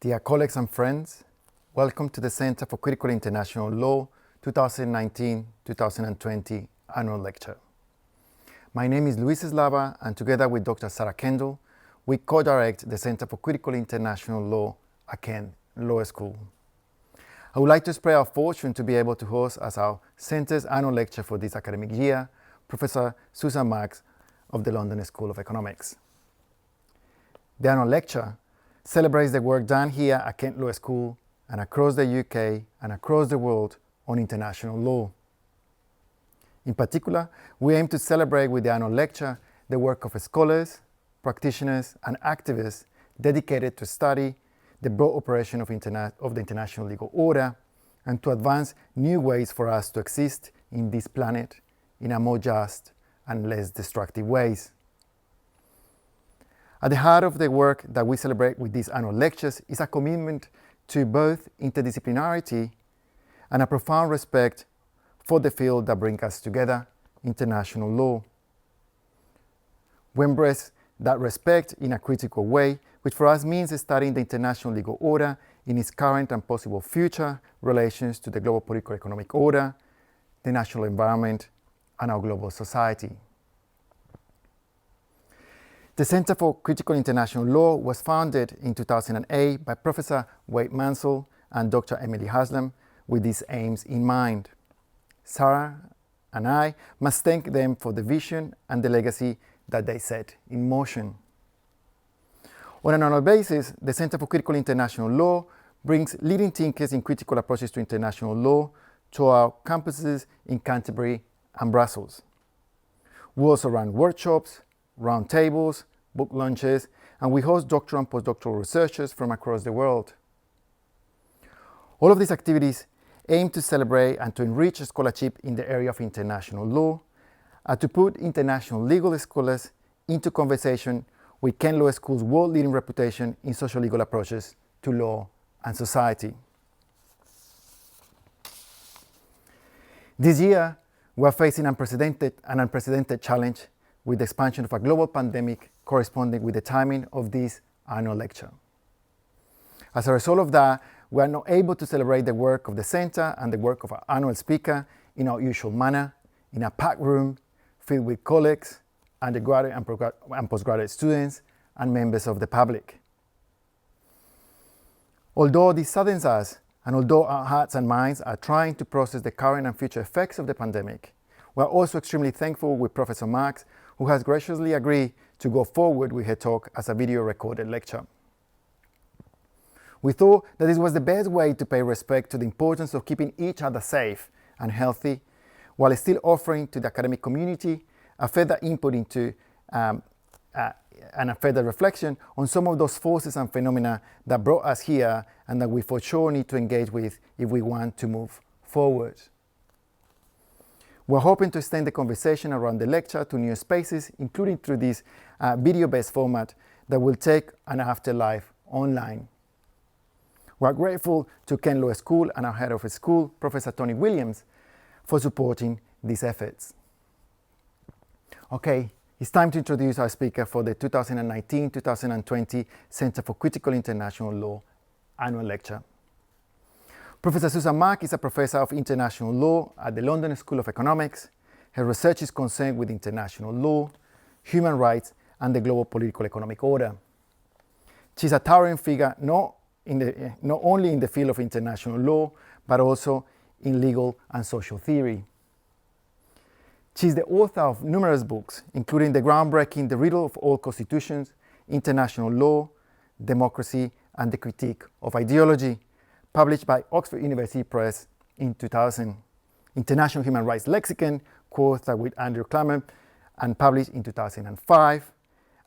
Dear colleagues and friends, welcome to the Center for Critical International Law 2019-2020 Annual Lecture. My name is Luis Eslava, and together with Dr. Sarah Kendall, we co-direct the Center for Critical International Law at Kent Law School. I would like to spread our fortune to be able to host as our Center's annual lecture for this academic year, Professor Susan Marks of the London School of Economics. The annual lecture celebrates the work done here at Kent Law School and across the UK and across the world on international law. In particular, we aim to celebrate with the annual lecture the work of scholars, practitioners, and activists dedicated to study the broad operation of the international legal order and to advance new ways for us to exist in this planet in a more just and less destructive ways. At the heart of the work that we celebrate with these annual lectures is a commitment to both interdisciplinarity and a profound respect for the field that brings us together, international law. We embrace that respect in a critical way, which for us means studying the international legal order in its current and possible future relations to the global political economic order, the natural environment, and our global society. The Center for Critical International Law was founded in 2008 by Professor Wade Mansell and Dr. Emily Haslam with these aims in mind. Sarah and I must thank them for the vision and the legacy that they set in motion. On an annual basis, the Center for Critical International Law brings leading thinkers in critical approaches to international law to our campuses in Canterbury and Brussels. We also run workshops, roundtables, book launches, and we host doctoral and postdoctoral researchers from across the world. All of these activities aim to celebrate and to enrich scholarship in the area of international law and to put international legal scholars into conversation with Kent Law School's world-leading reputation in social legal approaches to law and society. This year, we are facing an unprecedented challenge with the expansion of a global pandemic corresponding with the timing of this annual lecture. As a result of that, we are not able to celebrate the work of the Center and the work of our annual speaker in our usual manner, in a packed room filled with colleagues, undergraduate and postgraduate students, and members of the public. Although this saddens us, and although our hearts and minds are trying to process the current and future effects of the pandemic, we are also extremely thankful with Professor Marks, who has graciously agreed to go forward with her talk as a video-recorded lecture. We thought that this was the best way to pay respect to the importance of keeping each other safe and healthy, while still offering to the academic community a further input into and a further reflection on some of those forces and phenomena that brought us here and that we for sure need to engage with if we want to move forward. We're hoping to extend the conversation around the lecture to new spaces, including through this video-based format that will take an afterlife online. We're grateful to Kent Law School and our head of school, Professor Tony Williams, for supporting these efforts. Okay, it's time to introduce our speaker for the 2019-2020 Center for Critical International Law Annual Lecture. Professor Susan Marks is a professor of international law at the London School of Economics. Her research is concerned with international law, human rights, and the global political economic order. She's a towering figure not only in the field of international law, but also in legal and social theory. She's the author of numerous books, including the groundbreaking The Riddle of All Constitutions, International Law, Democracy, and the Critique of Ideology, published by Oxford University Press in 2000, International Human Rights Lexicon, co-authored with Andrew Clement and published in 2005,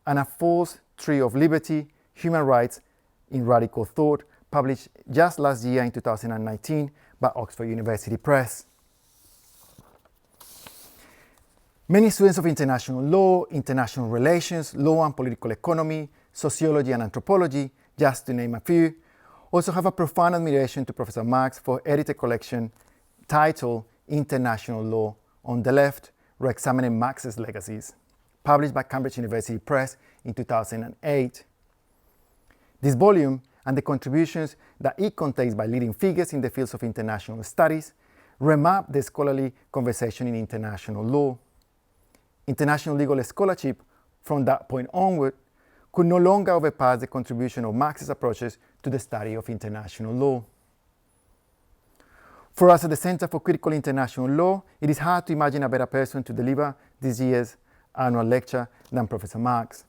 and A False Tree of Liberty, Human Rights in Radical Thought, published just last year in 2019 by Oxford University Press. Many students of international law, international relations, law and political economy, sociology and anthropology, just to name a few, also have a profound admiration to Professor Marks for her edited collection titled International Law on the Left, Re-examining Marx's Legacies, published by Cambridge University Press in 2008. This volume and the contributions that it contains by leading figures in the fields of international studies remap the scholarly conversation in international law. International legal scholarship, from that point onward, could no longer overpass the contribution of Marx's approaches to the study of international law. For us at the Center for Critical International Law, it is hard to imagine a better person to deliver this year's annual lecture than Professor Marx.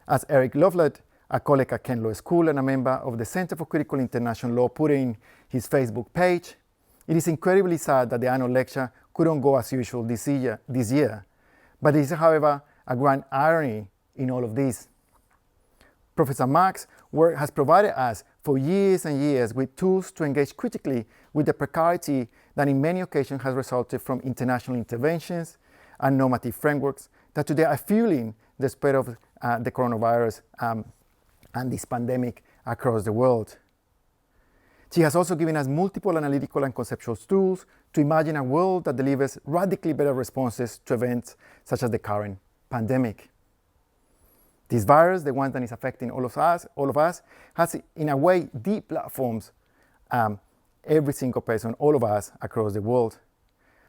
As Eric Lovelet, a colleague at Kent Law School and a member of the Center for Critical International Law, put in his Facebook page, it is incredibly sad that the annual lecture couldn't go as usual this year. But there is, however, a grand irony in all of this. Professor Marx's work has provided us for years and years with tools to engage critically with the precarity that in many occasions has resulted from international interventions and normative frameworks that today are fueling the spread of the coronavirus and this pandemic across the world. She has also given us multiple analytical and conceptual tools to imagine a world that delivers radically better responses to events such as the current pandemic. This virus, the one that is affecting all of us, has in a way deplatforms every single person, all of us across the world.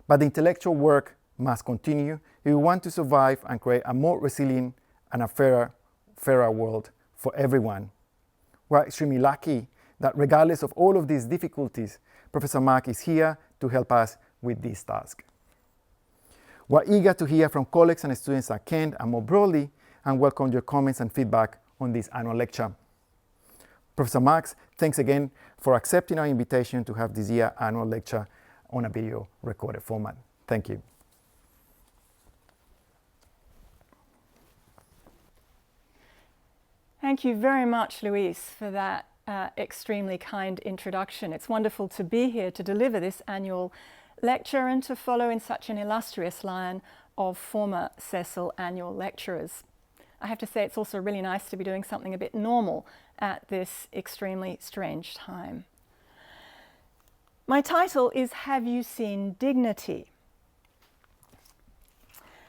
But the intellectual work must continue if we want to survive and create a more resilient and a fairer world for everyone. We're extremely lucky that regardless of all of these difficulties, Professor Marx is here to help us with this task. We're eager to hear from colleagues and students at Kent and more broadly, and welcome your comments and feedback on this annual lecture. Professor Marx, thanks again for accepting our invitation to have this year's annual lecture on a video recorded format. Thank you. Thank you very much, Luis, for that extremely kind introduction. It's wonderful to be here to deliver this annual lecture and to follow in such an illustrious line of former CeCIL annual lecturers. I have to say it's also really nice to be doing something a bit normal at this extremely strange time. My title is Have You Seen Dignity?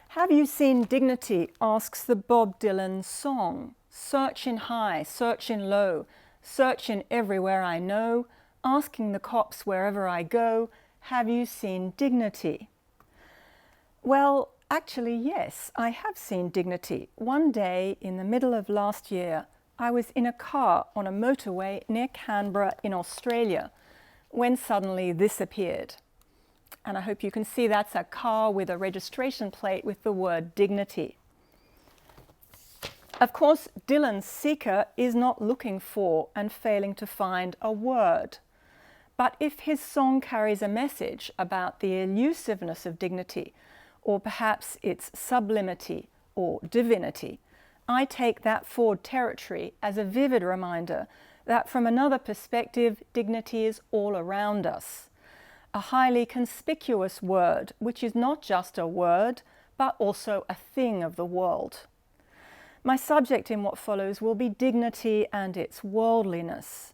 Have you seen dignity, asks the Bob Dylan song. Searching high, searching low, searching everywhere I know, asking the cops wherever I go, have you seen dignity? Well, actually, yes, I have seen dignity. One day in the middle of last year, I was in a car on a motorway near Canberra in Australia when suddenly this appeared. And I hope you can see that's a car with a registration plate with the word dignity. Of course, Dylan's seeker is not looking for and failing to find a word. But if his song carries a message about the elusiveness of dignity, or perhaps its sublimity or divinity, I take that forward territory as a vivid reminder that from another perspective, dignity is all around us. A highly conspicuous word, which is not just a word, but also a thing of the world. My subject in what follows will be dignity and its worldliness.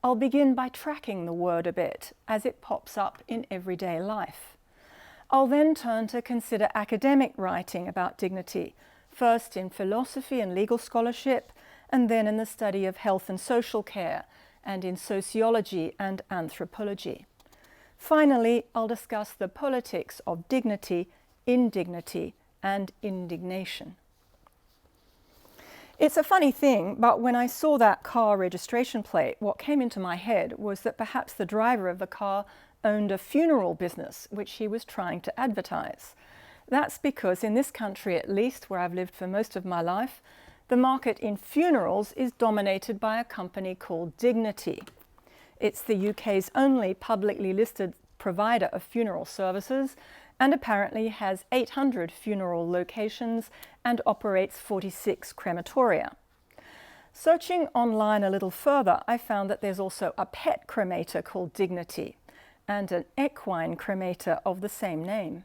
I'll begin by tracking the word a bit as it pops up in everyday life. I'll then turn to consider academic writing about dignity, first in philosophy and legal scholarship, and then in the study of health and social care, and in sociology and anthropology. Finally, I'll discuss the politics of dignity, indignity, and indignation. It's a funny thing, but when I saw that car registration plate, what came into my head was that perhaps the driver of the car owned a funeral business, which he was trying to advertise. That's because in this country, at least, where I've lived for most of my life, the market in funerals is dominated by a company called Dignity. It's the UK's only publicly listed provider of funeral services, and apparently has 800 funeral locations and operates 46 crematoria. Searching online a little further, I found that there's also a pet cremator called Dignity and an equine cremator of the same name.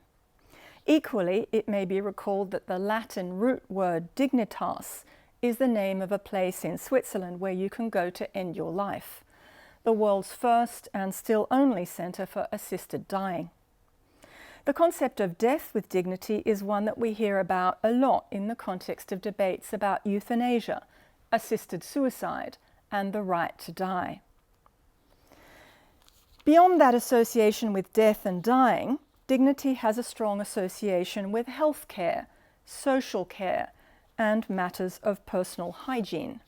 Equally, it may be recalled that the Latin root word dignitas is the name of a place in Switzerland where you can go to end your life, the world's first and still only centre for assisted dying. The concept of death with dignity is one that we hear about a lot in the context of debates about euthanasia, assisted suicide, and the right to die. Beyond that association with death and dying, dignity has a strong association with health care, social care, and matters of personal hygiene.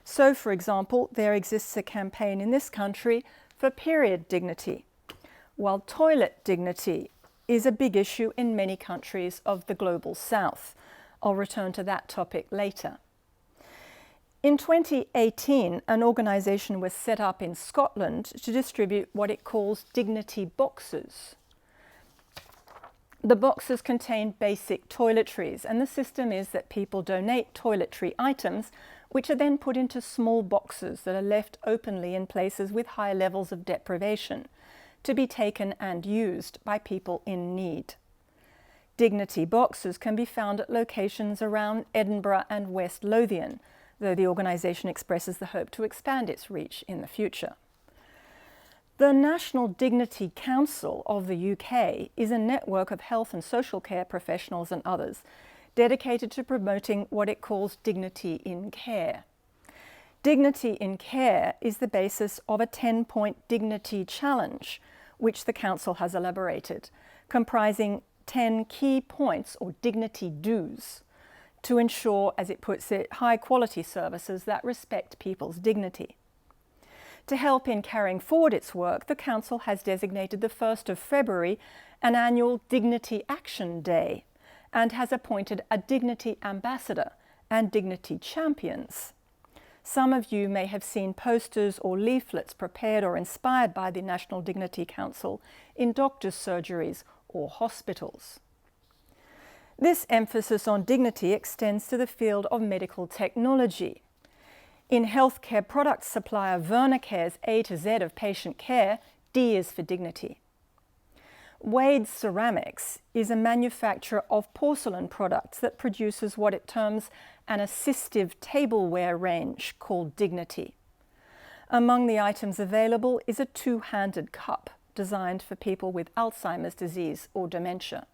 So, for example, there exists a campaign in this country for period dignity, while toilet dignity is a big issue in many countries of the global south. I'll return to that topic later. In 2018, an organisation was set up in Scotland to distribute what it calls dignity boxes. The boxes contain basic toiletries, and the system is that people donate toiletry items which are then put into small boxes that are left openly in places with high levels of deprivation to be taken and used by people in need. Dignity boxes can be found at locations around Edinburgh and West Lothian, though the organisation expresses the hope to expand its reach in the future. The National Dignity Council of the UK is a network of health and social care professionals and others dedicated to promoting what it calls dignity in care. Dignity in care is the basis of a 10-point dignity challenge, which the Council has elaborated, comprising 10 key points or dignity do's to ensure, as it puts it, high-quality services that respect people's dignity. To help in carrying forward its work, the Council has designated the 1st of February an annual Dignity Action Day and has appointed a Dignity Ambassador and Dignity Champions. Some of you may have seen posters or leaflets prepared or inspired by the National Dignity Council in doctors' surgeries or hospitals. This emphasis on dignity extends to the field of medical technology. In healthcare product supplier Vernacare's A to Z of patient care, D is for dignity. Wade Ceramics is a manufacturer of porcelain products that produces what it terms an assistive tableware range called Dignity. Among the items available is a two-handed cup designed for people with Alzheimer's disease or dementia.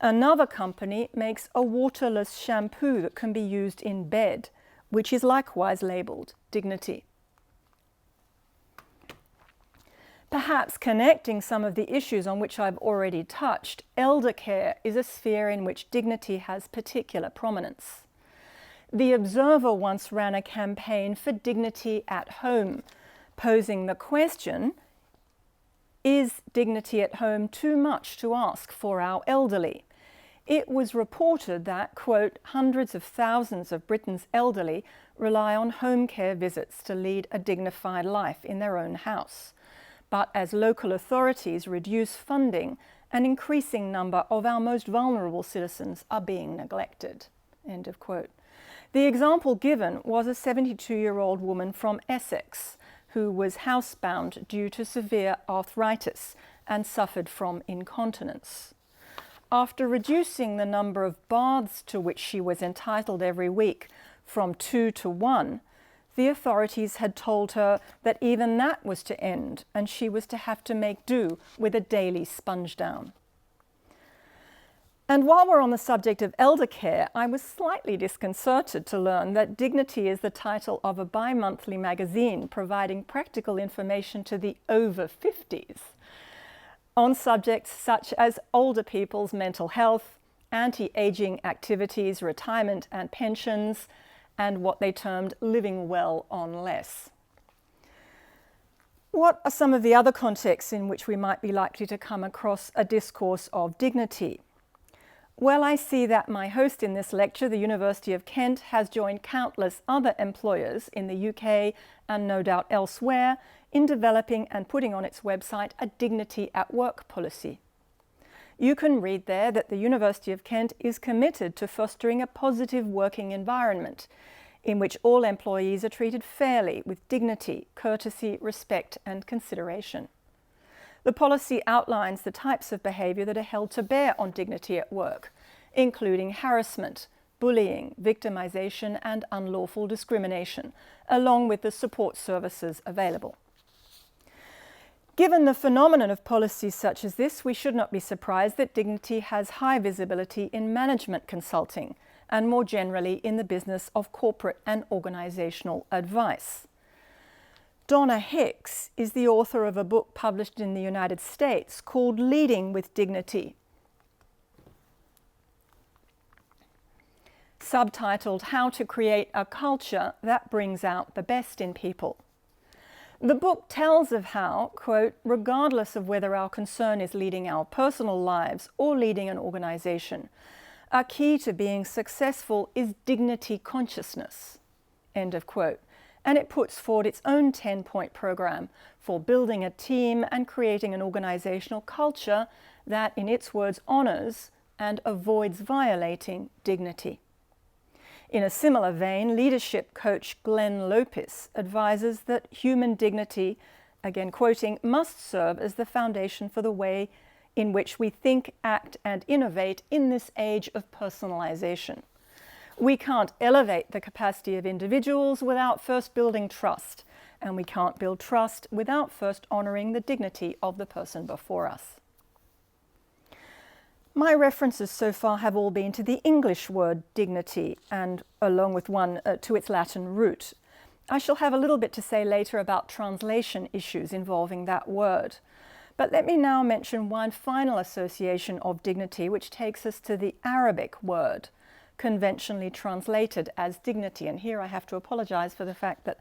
Another company makes a waterless shampoo that can be used in bed, which is likewise labelled Dignity. Perhaps connecting some of the issues on which I've already touched, elder care is a sphere in which dignity has particular prominence. The Observer once ran a campaign for dignity at home, posing the question, is dignity at home too much to ask for our elderly? It was reported that, quote, hundreds of thousands of Britain's elderly rely on home care visits to lead a dignified life in their own house. But as local authorities reduce funding, an increasing number of our most vulnerable citizens are being neglected, end of quote. The example given was a 72-year-old woman from Essex who was housebound due to severe arthritis and suffered from incontinence. After reducing the number of baths to which she was entitled every week from 2 to 1, the authorities had told her that even that was to end and she was to have to make do with a daily sponge down. And while we're on the subject of elder care, I was slightly disconcerted to learn that Dignity is the title of a bi-monthly magazine providing practical information to the over 50s on subjects such as older people's mental health, anti-aging activities, retirement and pensions, and what they termed living well on less. What are some of the other contexts in which we might be likely to come across a discourse of dignity? Well, I see that my host in this lecture, the University of Kent, has joined countless other employers in the UK and no doubt elsewhere in developing and putting on its website a Dignity at Work policy. You can read there that the University of Kent is committed to fostering a positive working environment in which all employees are treated fairly with dignity, courtesy, respect and consideration. The policy outlines the types of behaviour that are held to bear on dignity at work, including harassment, bullying, victimisation and unlawful discrimination, along with the support services available. Given the phenomenon of policies such as this, we should not be surprised that dignity has high visibility in management consulting and more generally in the business of corporate and organisational advice. Donna Hicks is the author of a book published in the United States called Leading with Dignity, subtitled How to Create a Culture That Brings Out the Best in People. The book tells of how, quote, regardless of whether our concern is leading our personal lives or leading an organization, a key to being successful is dignity consciousness, end of quote. And it puts forward its own 10-point program for building a team and creating an organizational culture that, in its words, honors and avoids violating dignity. In a similar vein, leadership coach Glenn Lopez advises that human dignity, again quoting, must serve as the foundation for the way in which we think, act, and innovate in this age of personalization. We can't elevate the capacity of individuals without first building trust, and we can't build trust without first honoring the dignity of the person before us. My references so far have all been to the English word dignity, and along with one to its Latin root. I shall have a little bit to say later about translation issues involving that word. But let me now mention one final association of dignity, which takes us to the Arabic word, conventionally translated as dignity. And here I have to apologize for the fact that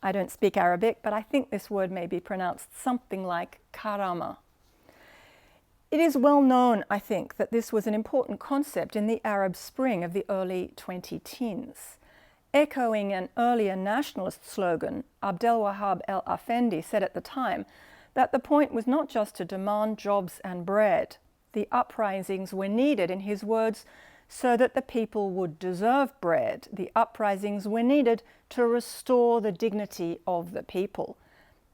I don't speak Arabic, but I think this word may be pronounced something like karama. It is well known, I think, that this was an important concept in the Arab Spring of the early 2010s. Echoing an earlier nationalist slogan, Abdel Wahab el-Afendi said at the time that the point was not just to demand jobs and bread. The uprisings were needed, in his words, so that the people would deserve bread. The uprisings were needed to restore the dignity of the people.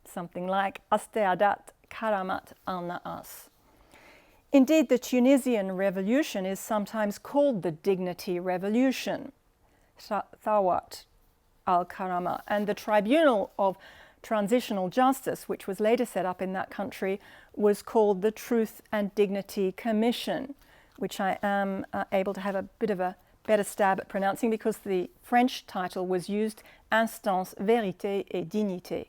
Something like Asteadat Karamat al-Na'as. Indeed, the Tunisian revolution is sometimes called the Dignity Revolution, Thawat al-Karama, and the Tribunal of Transitional Justice, which was later set up in that country, was called the Truth and Dignity Commission, which I am able to have a bit of a better stab at pronouncing because the French title was used, Instance Vérité et Dignité.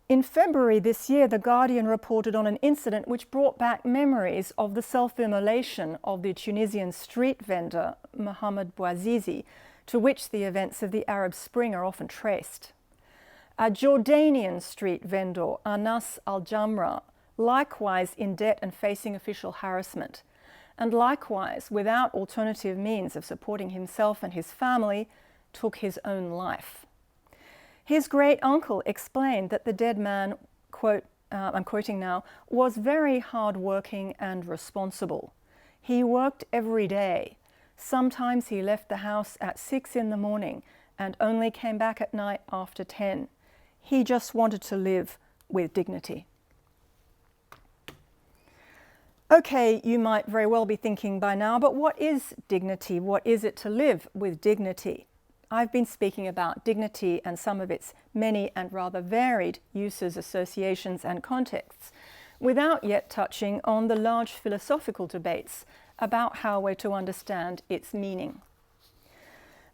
In February this year, The Guardian reported on an incident which brought back memories of the self-immolation of the Tunisian street vendor Mohamed Bouazizi, to which the events of the Arab Spring are often traced. A Jordanian street vendor, Anas al-Jamra, likewise in debt and facing official harassment, and likewise without alternative means of supporting himself and his family, took his own life. His great-uncle explained that the dead man, quote, I'm quoting now, was very hard-working and responsible. He worked every day. Sometimes he left the house at 6 in the morning and only came back at night after 10. He just wanted to live with dignity. Okay, you might very well be thinking by now, but what is dignity? What is it to live with dignity? I've been speaking about dignity and some of its many and rather varied uses, associations, and contexts, without yet touching on the large philosophical debates about how we're to understand its meaning.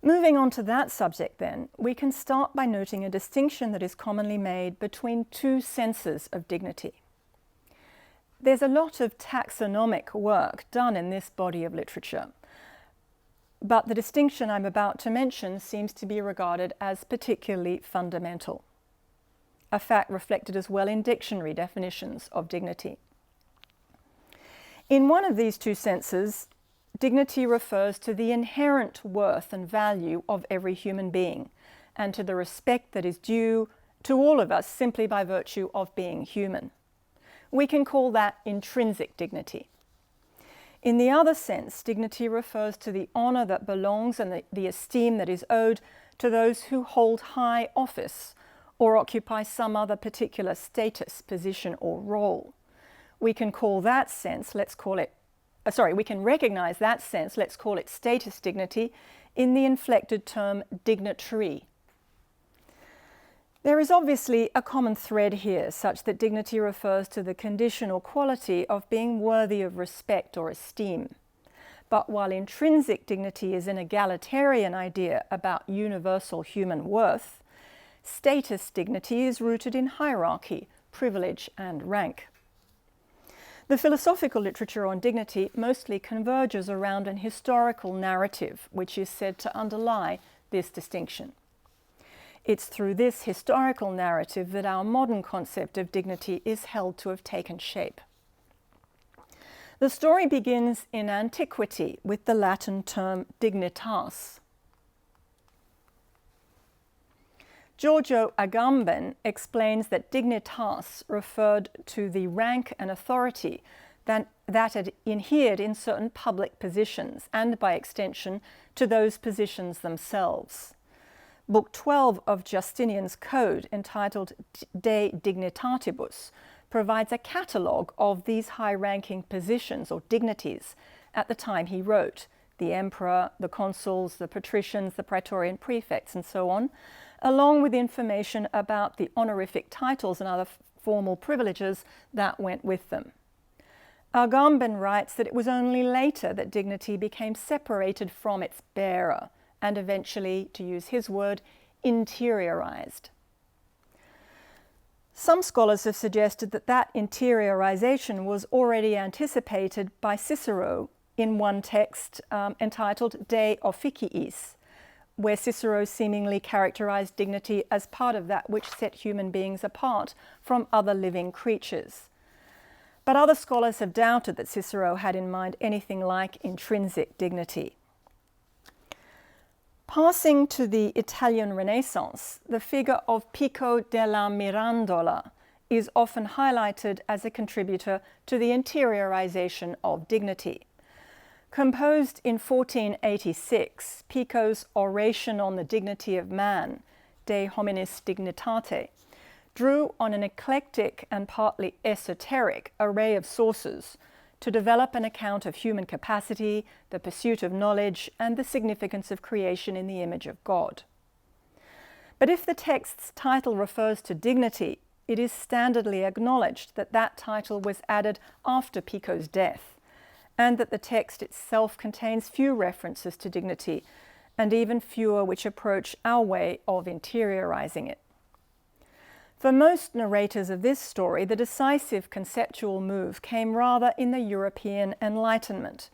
Moving on to that subject then, we can start by noting a distinction that is commonly made between two senses of dignity. There's a lot of taxonomic work done in this body of literature, but the distinction I'm about to mention seems to be regarded as particularly fundamental, a fact reflected as well in dictionary definitions of dignity. In one of these two senses, dignity refers to the inherent worth and value of every human being, and to the respect that is due to all of us simply by virtue of being human. We can call that intrinsic dignity. In the other sense, dignity refers to the honor that belongs and the esteem that is owed to those who hold high office or occupy some other particular status, position, or role. We can call that sense, we can recognize that sense, let's call it status dignity, in the inflected term dignitary. There is obviously a common thread here, such that dignity refers to the condition or quality of being worthy of respect or esteem. But while intrinsic dignity is an egalitarian idea about universal human worth, Status dignity is rooted in hierarchy, privilege, and rank. The philosophical literature on dignity mostly converges around an historical narrative, which is said to underlie this distinction. It's through this historical narrative that our modern concept of dignity is held to have taken shape. The story begins in antiquity with the Latin term dignitas. Giorgio Agamben explains that dignitas referred to the rank and authority that had inhered in certain public positions, and by extension to those positions themselves. Book 12 of Justinian's Code, entitled De Dignitatibus, provides a catalogue of these high-ranking positions or dignities at the time he wrote: the emperor, the consuls, the patricians, the praetorian prefects, and so on, along with information about the honorific titles and other formal privileges that went with them. Agamben writes that it was only later that dignity became separated from its bearer and eventually, to use his word, interiorized. Some scholars have suggested that that interiorization was already anticipated by Cicero in one text entitled De Officiis, where Cicero seemingly characterized dignity as part of that which set human beings apart from other living creatures. But other scholars have doubted that Cicero had in mind anything like intrinsic dignity. Passing to the Italian Renaissance, the figure of Pico della Mirandola is often highlighted as a contributor to the interiorization of dignity. Composed in 1486, Pico's Oration on the Dignity of Man, De Hominis Dignitate, drew on an eclectic and partly esoteric array of sources to develop an account of human capacity, the pursuit of knowledge, and the significance of creation in the image of God. But if the text's title refers to dignity, it is standardly acknowledged that that title was added after Pico's death, and that the text itself contains few references to dignity, and even fewer which approach our way of interiorizing it. For most narrators of this story, the decisive conceptual move came rather in the European Enlightenment,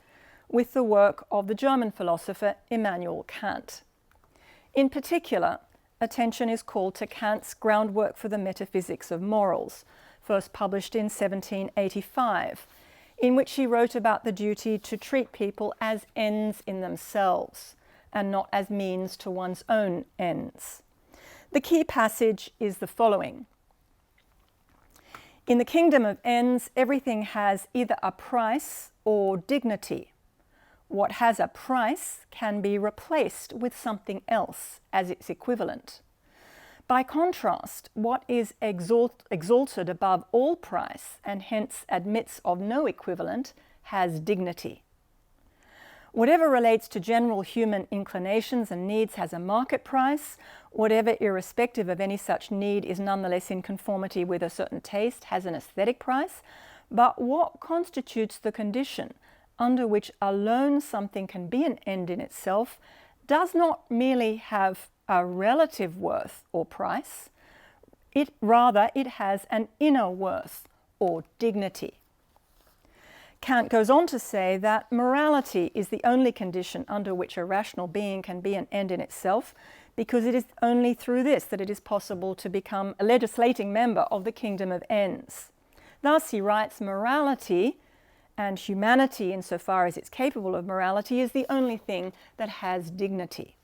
with the work of the German philosopher Immanuel Kant. In particular, attention is called to Kant's Groundwork for the Metaphysics of Morals, first published in 1785, in which he wrote about the duty to treat people as ends in themselves, and not as means to one's own ends. The key passage is the following: in the kingdom of ends, everything has either a price or dignity. What has a price can be replaced with something else as its equivalent. By contrast, what is exalted above all price and hence admits of no equivalent has dignity. Whatever relates to general human inclinations and needs has a market price. Whatever, irrespective of any such need, is nonetheless in conformity with a certain taste has an aesthetic price. But what constitutes the condition under which alone something can be an end in itself does not merely have a relative worth or price. It has an inner worth or dignity. Kant goes on to say that morality is the only condition under which a rational being can be an end in itself, because it is only through this that it is possible to become a legislating member of the kingdom of ends. Thus, he writes, morality and humanity, insofar as it's capable of morality, is the only thing that has dignity.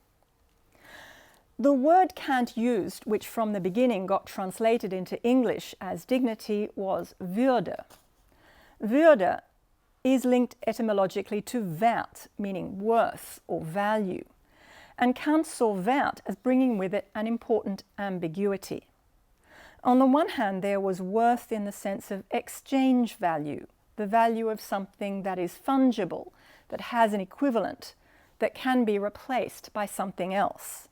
The word Kant used, which from the beginning got translated into English as dignity, was Würde. Würde is linked etymologically to Wert, meaning worth or value. And Kant saw Wert as bringing with it an important ambiguity. On the one hand, there was worth in the sense of exchange value, the value of something that is fungible, that has an equivalent, that can be replaced by something else.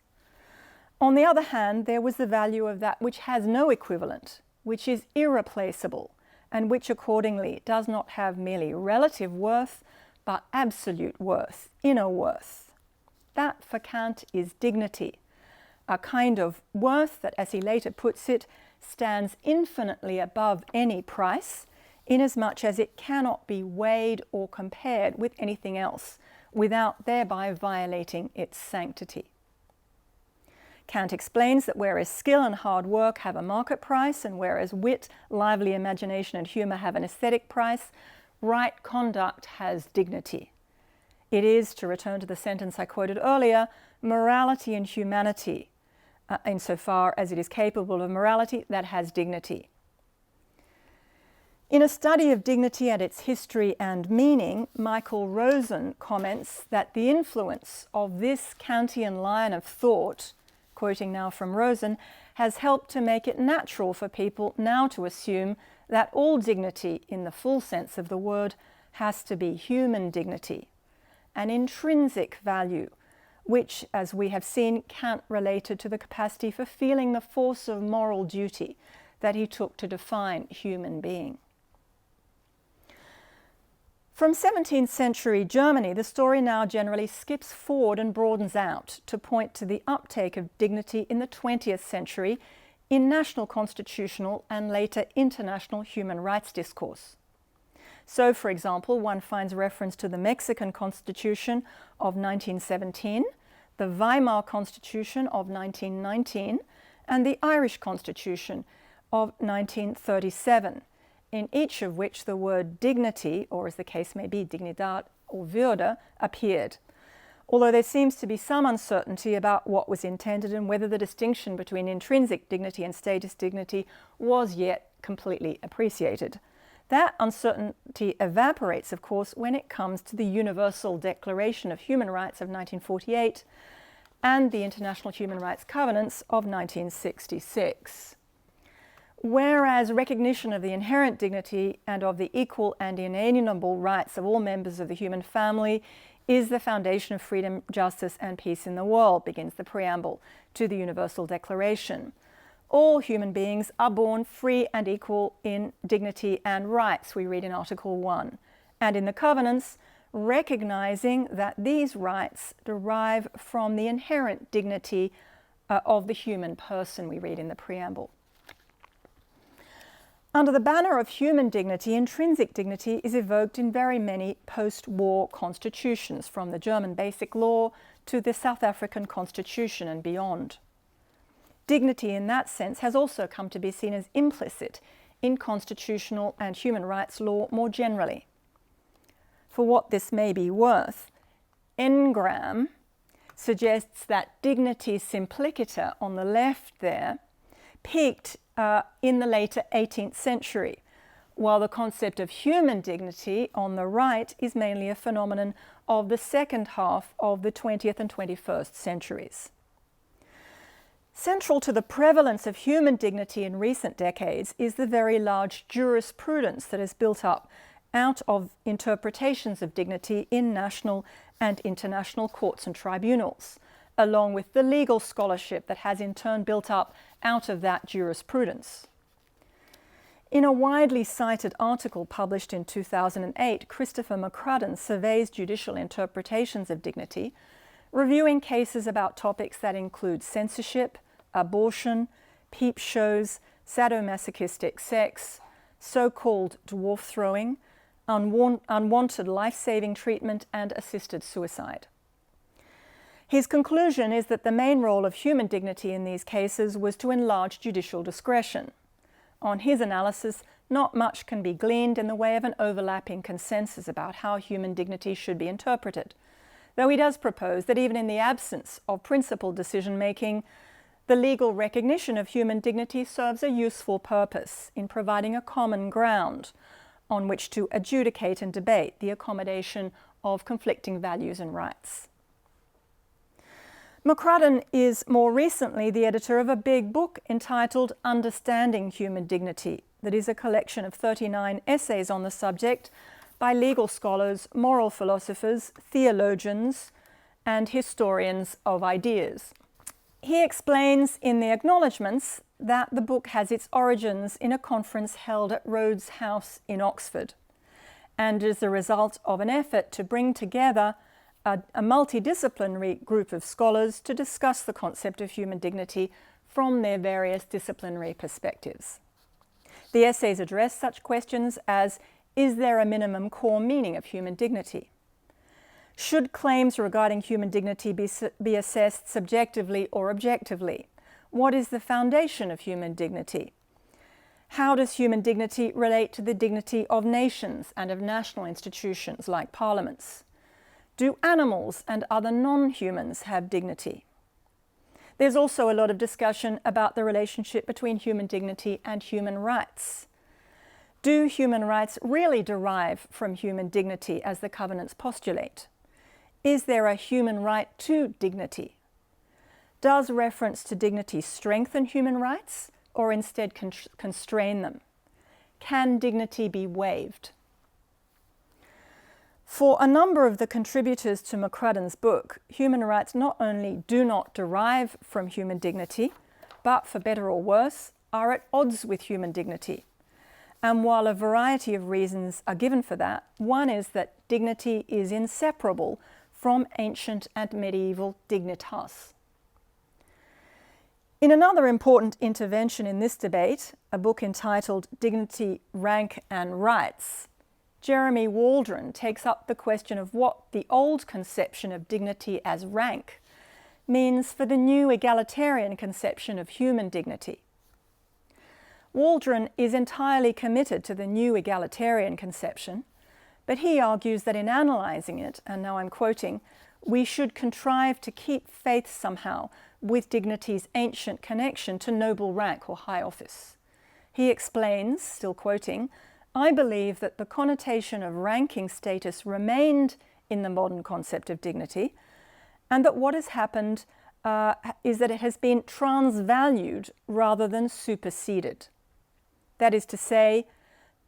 On the other hand, there was the value of that which has no equivalent, which is irreplaceable, and which accordingly does not have merely relative worth, but absolute worth, inner worth. That, for Kant, is dignity, a kind of worth that, as he later puts it, stands infinitely above any price, inasmuch as it cannot be weighed or compared with anything else, without thereby violating its sanctity. Kant explains that whereas skill and hard work have a market price, and whereas wit, lively imagination and humour have an aesthetic price, right conduct has dignity. It is, to return to the sentence I quoted earlier, morality and humanity, insofar as it is capable of morality, that has dignity. In a study of dignity and its history and meaning, Michael Rosen comments that the influence of this Kantian line of thought, quoting now from Rosen, has helped to make it natural for people now to assume that all dignity, in the full sense of the word, has to be human dignity, an intrinsic value, which, as we have seen, Kant related to the capacity for feeling the force of moral duty that he took to define human being. From 17th century Germany, the story now generally skips forward and broadens out to point to the uptake of dignity in the 20th century in national constitutional and later international human rights discourse. So, for example, one finds reference to the Mexican Constitution of 1917, the Weimar Constitution of 1919, and the Irish Constitution of 1937, in each of which the word dignity, or as the case may be, dignidad or Würde, appeared, although there seems to be some uncertainty about what was intended and whether the distinction between intrinsic dignity and status dignity was yet completely appreciated. That uncertainty evaporates, of course, when it comes to the Universal Declaration of Human Rights of 1948 and the International Human Rights Covenants of 1966. Whereas recognition of the inherent dignity and of the equal and inalienable rights of all members of the human family is the foundation of freedom, justice, and peace in the world, begins the preamble to the Universal Declaration. All human beings are born free and equal in dignity and rights, we read in Article 1, and in the Covenants, recognizing that these rights derive from the inherent dignity of the human person, we read in the preamble. Under the banner of human dignity, intrinsic dignity is evoked in very many post-war constitutions, from the German Basic Law to the South African Constitution and beyond. Dignity in that sense has also come to be seen as implicit in constitutional and human rights law more generally. For what this may be worth, Engram suggests that dignity simpliciter on the left there peaked in the later 18th century, while the concept of human dignity on the right is mainly a phenomenon of the second half of the 20th and 21st centuries. Central to the prevalence of human dignity in recent decades is the very large jurisprudence that has built up out of interpretations of dignity in national and international courts and tribunals, along with the legal scholarship that has in turn built up out of that jurisprudence. In a widely cited article published in 2008, Christopher McCrudden surveys judicial interpretations of dignity, reviewing cases about topics that include censorship, abortion, peep shows, sadomasochistic sex, so-called dwarf throwing, unwanted life-saving treatment, and assisted suicide. His conclusion is that the main role of human dignity in these cases was to enlarge judicial discretion. On his analysis, not much can be gleaned in the way of an overlapping consensus about how human dignity should be interpreted, though he does propose that even in the absence of principled decision-making, the legal recognition of human dignity serves a useful purpose in providing a common ground on which to adjudicate and debate the accommodation of conflicting values and rights. McCrudden is more recently the editor of a big book entitled Understanding Human Dignity, that is a collection of 39 essays on the subject by legal scholars, moral philosophers, theologians, and historians of ideas. He explains in the acknowledgements that the book has its origins in a conference held at Rhodes House in Oxford, and is the result of an effort to bring together a multidisciplinary group of scholars to discuss the concept of human dignity from their various disciplinary perspectives. The essays address such questions as, is there a minimum core meaning of human dignity? Should claims regarding human dignity be assessed subjectively or objectively? What is the foundation of human dignity? How does human dignity relate to the dignity of nations and of national institutions like parliaments? Do animals and other non-humans have dignity? There's also a lot of discussion about the relationship between human dignity and human rights. Do human rights really derive from human dignity as the covenants postulate? Is there a human right to dignity? Does reference to dignity strengthen human rights or instead constrain them? Can dignity be waived? For a number of the contributors to McCrudden's book, human rights not only do not derive from human dignity, but for better or worse, are at odds with human dignity. And while a variety of reasons are given for that, one is that dignity is inseparable from ancient and medieval dignitas. In another important intervention in this debate, a book entitled Dignity, Rank and Rights, Jeremy Waldron takes up the question of what the old conception of dignity as rank means for the new egalitarian conception of human dignity. Waldron is entirely committed to the new egalitarian conception, but he argues that in analysing it, and now I'm quoting, we should contrive to keep faith somehow with dignity's ancient connection to noble rank or high office. He explains, still quoting, I believe that the connotation of ranking status remained in the modern concept of dignity, and that what has happened is that it has been transvalued rather than superseded. That is to say,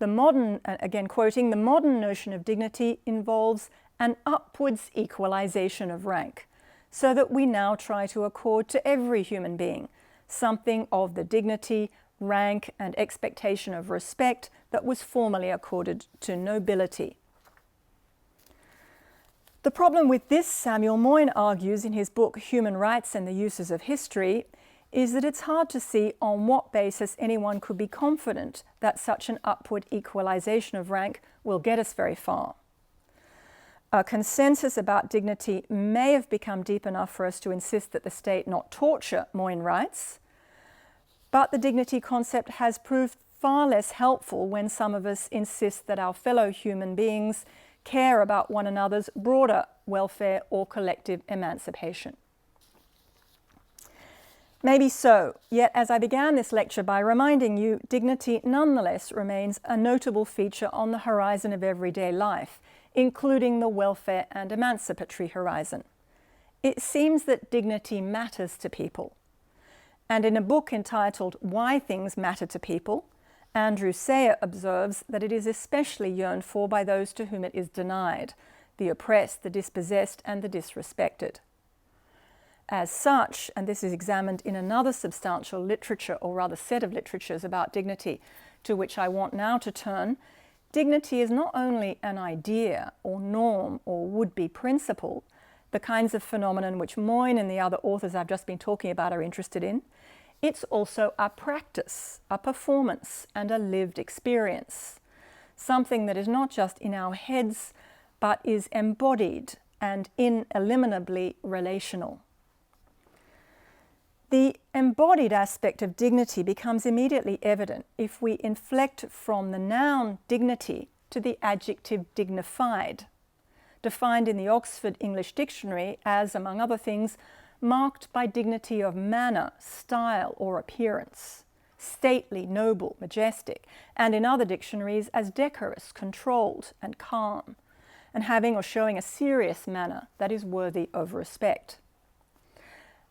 the modern, again quoting, the modern notion of dignity involves an upwards equalization of rank, so that we now try to accord to every human being something of the dignity, rank and expectation of respect that was formerly accorded to nobility. The problem with this, Samuel Moyn argues in his book Human Rights and the Uses of History, is that it's hard to see on what basis anyone could be confident that such an upward equalization of rank will get us very far. A consensus about dignity may have become deep enough for us to insist that the state not torture, Moyn writes, but the dignity concept has proved far less helpful when some of us insist that our fellow human beings care about one another's broader welfare or collective emancipation. Maybe so, yet as I began this lecture by reminding you, dignity nonetheless remains a notable feature on the horizon of everyday life, including the welfare and emancipatory horizon. It seems that dignity matters to people. And in a book entitled Why Things Matter to People, Andrew Sayer observes that it is especially yearned for by those to whom it is denied, the oppressed, the dispossessed, and the disrespected. As such, and this is examined in another substantial literature, or rather set of literatures about dignity, to which I want now to turn, dignity is not only an idea or norm or would-be principle, the kinds of phenomenon which Moyn and the other authors I've just been talking about are interested in. It's also a practice, a performance, and a lived experience, something that is not just in our heads, but is embodied and ineliminably relational. The embodied aspect of dignity becomes immediately evident if we inflect from the noun dignity to the adjective dignified, defined in the Oxford English Dictionary as, among other things, marked by dignity of manner, style, or appearance, stately, noble, majestic, and in other dictionaries as decorous, controlled, and calm, and having or showing a serious manner that is worthy of respect.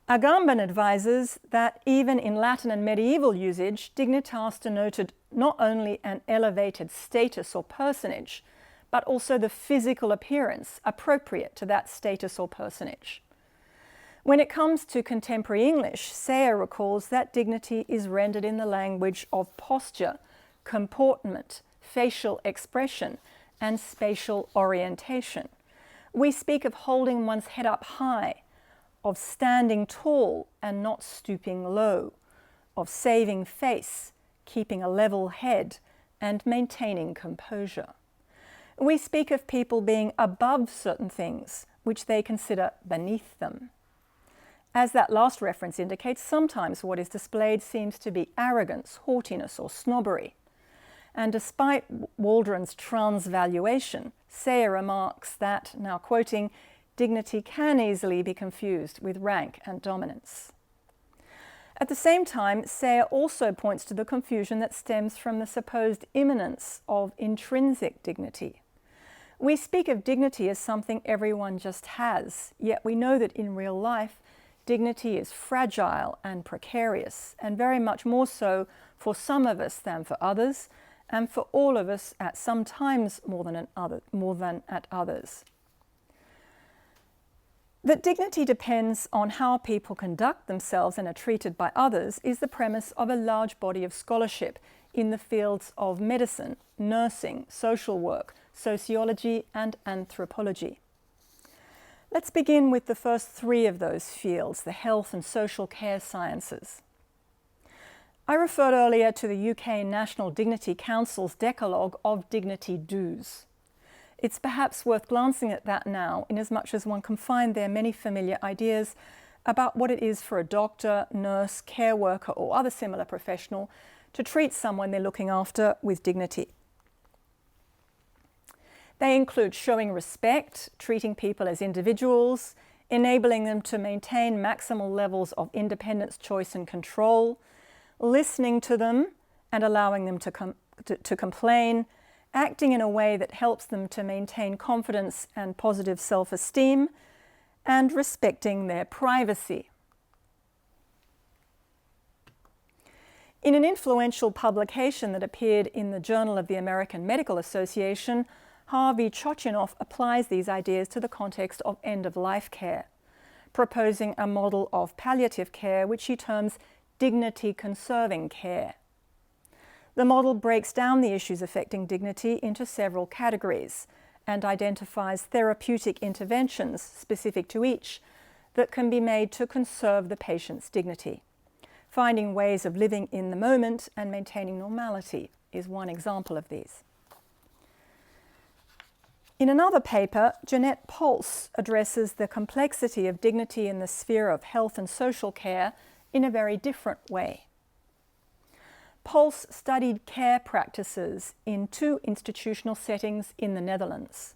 Agamben advises that even in Latin and medieval usage, dignitas denoted not only an elevated status or personage, but also the physical appearance appropriate to that status or personage. When it comes to contemporary English, Sayer recalls that dignity is rendered in the language of posture, comportment, facial expression, and spatial orientation, We speak of holding one's head up high, of standing tall and not stooping low, of saving face, keeping a level head, and maintaining composure. We speak of people being above certain things which they consider beneath them. As that last reference indicates, sometimes what is displayed seems to be arrogance, haughtiness, or snobbery. And despite Waldron's transvaluation, Sayer remarks that, now quoting, dignity can easily be confused with rank and dominance. At the same time, Sayer also points to the confusion that stems from the supposed immanence of intrinsic dignity. We speak of dignity as something everyone just has, yet we know that in real life, dignity is fragile and precarious, and very much more so for some of us than for others, and for all of us at some times more than at others. That dignity depends on how people conduct themselves and are treated by others is the premise of a large body of scholarship in the fields of medicine, nursing, social work, sociology, and anthropology. Let's begin with the first three of those fields, the health and social care sciences. I referred earlier to the UK National Dignity Council's decalogue of dignity dues. It's perhaps worth glancing at that now, inasmuch as one can find there many familiar ideas about what it is for a doctor, nurse, care worker, or other similar professional to treat someone they're looking after with dignity. They include showing respect, treating people as individuals, enabling them to maintain maximal levels of independence, choice, and control, listening to them and allowing them to complain, acting in a way that helps them to maintain confidence and positive self-esteem, and respecting their privacy. In an influential publication that appeared in the Journal of the American Medical Association, Harvey Chochinov applies these ideas to the context of end-of-life care, proposing a model of palliative care which he terms dignity-conserving care. The model breaks down the issues affecting dignity into several categories and identifies therapeutic interventions specific to each that can be made to conserve the patient's dignity. Finding ways of living in the moment and maintaining normality is one example of these. In another paper, Jeannette Pulse addresses the complexity of dignity in the sphere of health and social care in a very different way. Pulse studied care practices in two institutional settings in the Netherlands,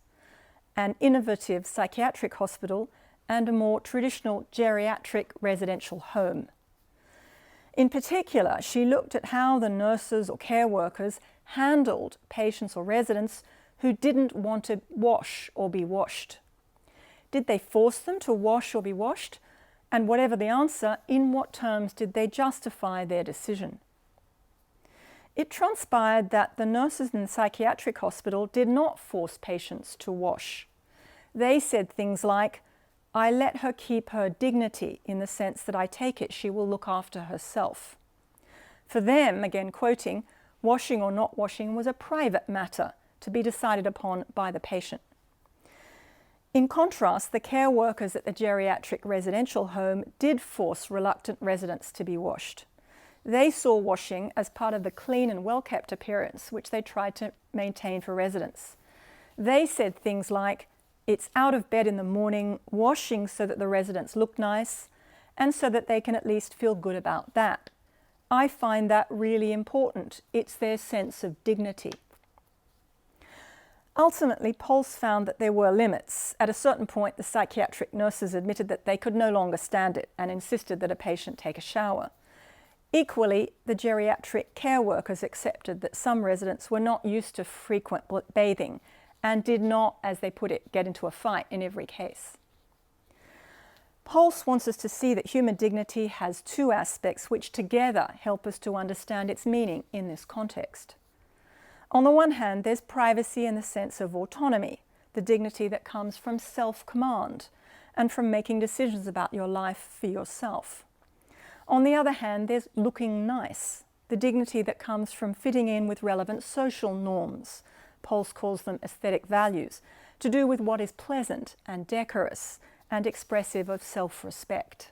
an innovative psychiatric hospital and a more traditional geriatric residential home. In particular, she looked at how the nurses or care workers handled patients or residents who didn't want to wash or be washed. Did they force them to wash or be washed? And whatever the answer, in what terms did they justify their decision? It transpired that the nurses in the psychiatric hospital did not force patients to wash. They said things like, "I let her keep her dignity in the sense that I take it she will look after herself." For them, again quoting, washing or not washing was a private matter to be decided upon by the patient. In contrast, the care workers at the geriatric residential home did force reluctant residents to be washed. They saw washing as part of the clean and well-kept appearance which they tried to maintain for residents. They said things like, "It's out of bed in the morning, washing so that the residents look nice, and so that they can at least feel good about that. I find that really important. It's their sense of dignity." Ultimately, Pulse found that there were limits. At a certain point, the psychiatric nurses admitted that they could no longer stand it and insisted that a patient take a shower. Equally, the geriatric care workers accepted that some residents were not used to frequent bathing and did not, as they put it, get into a fight in every case. Pulse wants us to see that human dignity has two aspects which together help us to understand its meaning in this context. On the one hand, there's privacy in the sense of autonomy, the dignity that comes from self-command and from making decisions about your life for yourself. On the other hand, there's looking nice, the dignity that comes from fitting in with relevant social norms. Pulse calls them aesthetic values, to do with what is pleasant and decorous and expressive of self-respect.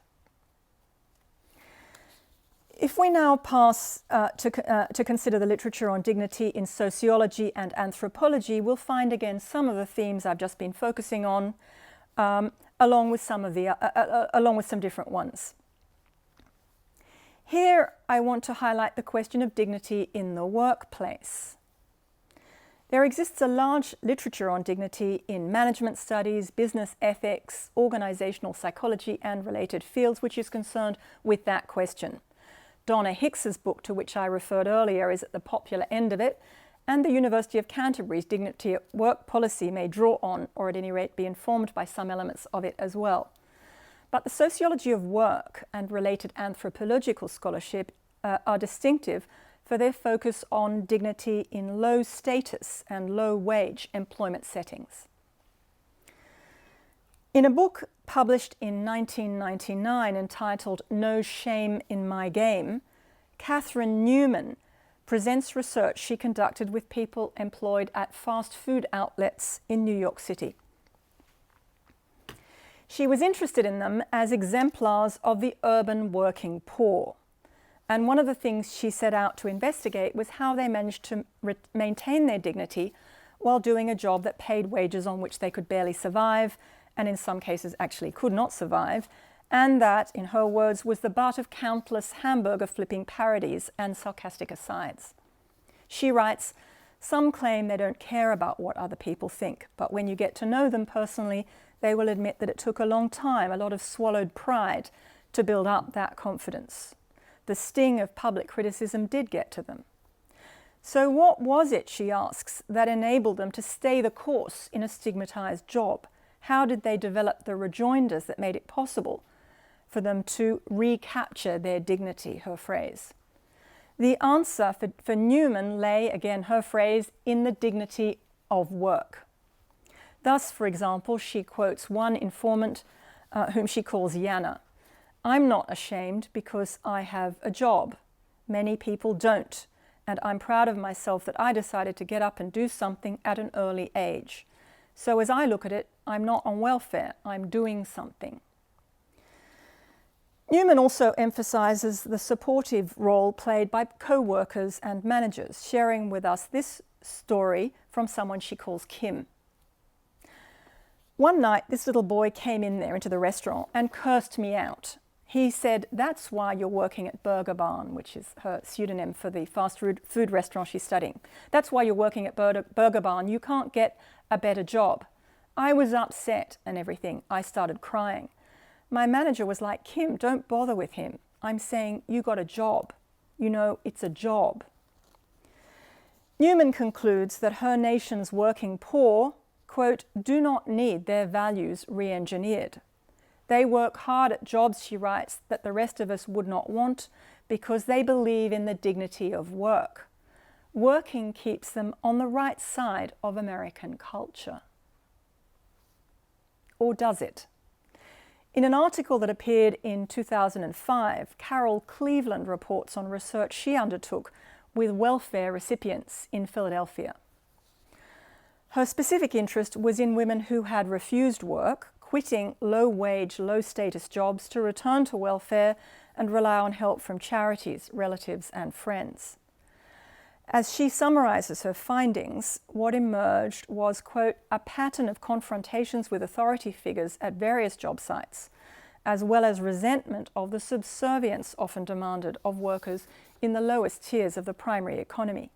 If we now pass to consider the literature on dignity in sociology and anthropology, we'll find again some of the themes I've just been focusing on, along with some different ones. Here, I want to highlight the question of dignity in the workplace. There exists a large literature on dignity in management studies, business ethics, organizational psychology, and related fields, which is concerned with that question. Donna Hicks's book, to which I referred earlier, is at the popular end of it, and the University of Canterbury's Dignity at Work policy may draw on, or at any rate be informed by some elements of it as well. But the sociology of work and related anthropological scholarship are distinctive for their focus on dignity in low status and low wage employment settings. In a book published in 1999 entitled No Shame in My Game, Catherine Newman presents research she conducted with people employed at fast food outlets in New York City. She was interested in them as exemplars of the urban working poor. And one of the things she set out to investigate was how they managed to maintain their dignity while doing a job that paid wages on which they could barely survive, and in some cases actually could not survive, and that, in her words, was the butt of countless hamburger flipping parodies and sarcastic asides. She writes, "Some claim they don't care about what other people think, but when you get to know them personally, they will admit that it took a long time, a lot of swallowed pride, to build up that confidence. The sting of public criticism did get to them. So what was it," she asks, "that enabled them to stay the course in a stigmatized job? How did they develop the rejoinders that made it possible for them to recapture their dignity," her phrase. The answer for Newman lay, again her phrase, in the dignity of work. Thus, for example, she quotes one informant whom she calls Yana. "I'm not ashamed because I have a job. Many people don't, and I'm proud of myself that I decided to get up and do something at an early age. So as I look at it, I'm not on welfare, I'm doing something." Newman also emphasizes the supportive role played by co-workers and managers, sharing with us this story from someone she calls Kim. "One night, this little boy came in there into the restaurant and cursed me out. He said, 'That's why you're working at Burger Barn,'" which is her pseudonym for the fast food restaurant she's studying. "That's why you're working at Burger Barn. You can't get a better job." I was upset and everything. I started crying. My manager was like, "Kim, don't bother with him. I'm saying, you got a job. You know, it's a job." Newman concludes that her nation's working poor, quote, "do not need their values re-engineered. They work hard at jobs," she writes, "that the rest of us would not want because they believe in the dignity of work. Working keeps them on the right side of American culture." Or does it? In an article that appeared in 2005, Carol Cleveland reports on research she undertook with welfare recipients in Philadelphia. Her specific interest was in women who had refused work, quitting low-wage, low-status jobs to return to welfare and rely on help from charities, relatives, and friends. As she summarizes her findings, what emerged was, quote, "a pattern of confrontations with authority figures at various job sites, as well as resentment of the subservience often demanded of workers in the lowest tiers of the primary economy."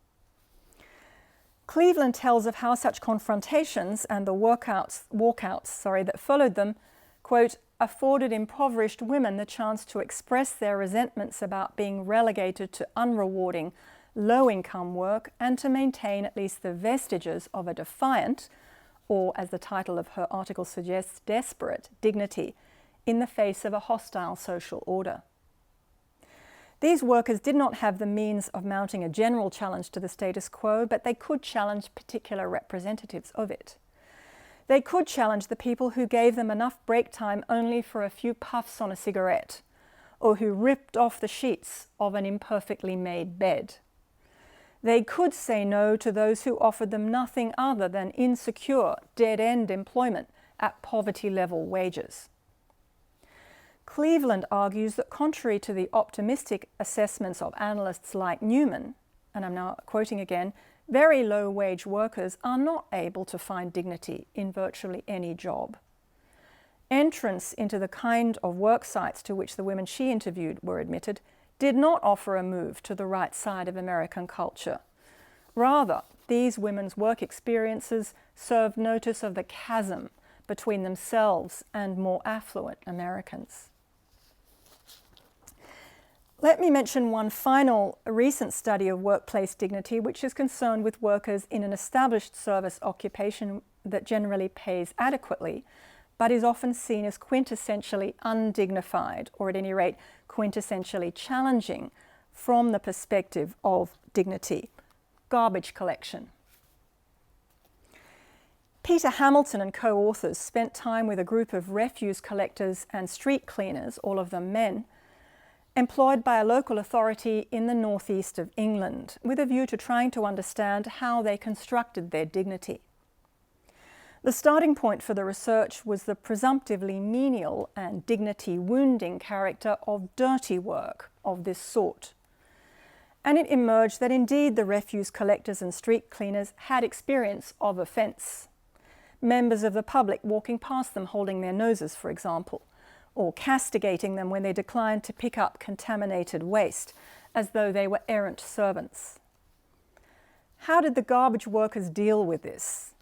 Cleveland tells of how such confrontations and the walkouts that followed them, quote, "afforded impoverished women the chance to express their resentments about being relegated to unrewarding, low-income work and to maintain at least the vestiges of a defiant, or as the title of her article suggests, desperate dignity in the face of a hostile social order." These workers did not have the means of mounting a general challenge to the status quo, but they could challenge particular representatives of it. They could challenge the people who gave them enough break time only for a few puffs on a cigarette, or who ripped off the sheets of an imperfectly made bed. They could say no to those who offered them nothing other than insecure, dead-end employment at poverty-level wages. Cleveland argues that contrary to the optimistic assessments of analysts like Newman, and I'm now quoting again, very low-wage workers are not able to find dignity in virtually any job. Entrance into the kind of work sites to which the women she interviewed were admitted did not offer a move to the right side of American culture. Rather, these women's work experiences served notice of the chasm between themselves and more affluent Americans. Let me mention one final recent study of workplace dignity, which is concerned with workers in an established service occupation that generally pays adequately, but is often seen as quintessentially undignified, or at any rate, quintessentially challenging from the perspective of dignity: garbage collection. Peter Hamilton and co-authors spent time with a group of refuse collectors and street cleaners, all of them men, employed by a local authority in the northeast of England, with a view to trying to understand how they constructed their dignity. The starting point for the research was the presumptively menial and dignity-wounding character of dirty work of this sort. And it emerged that indeed the refuse collectors and street cleaners had experience of offence. Members of the public walking past them holding their noses, for example, or castigating them when they declined to pick up contaminated waste, as though they were errant servants. How did the garbage workers deal with this?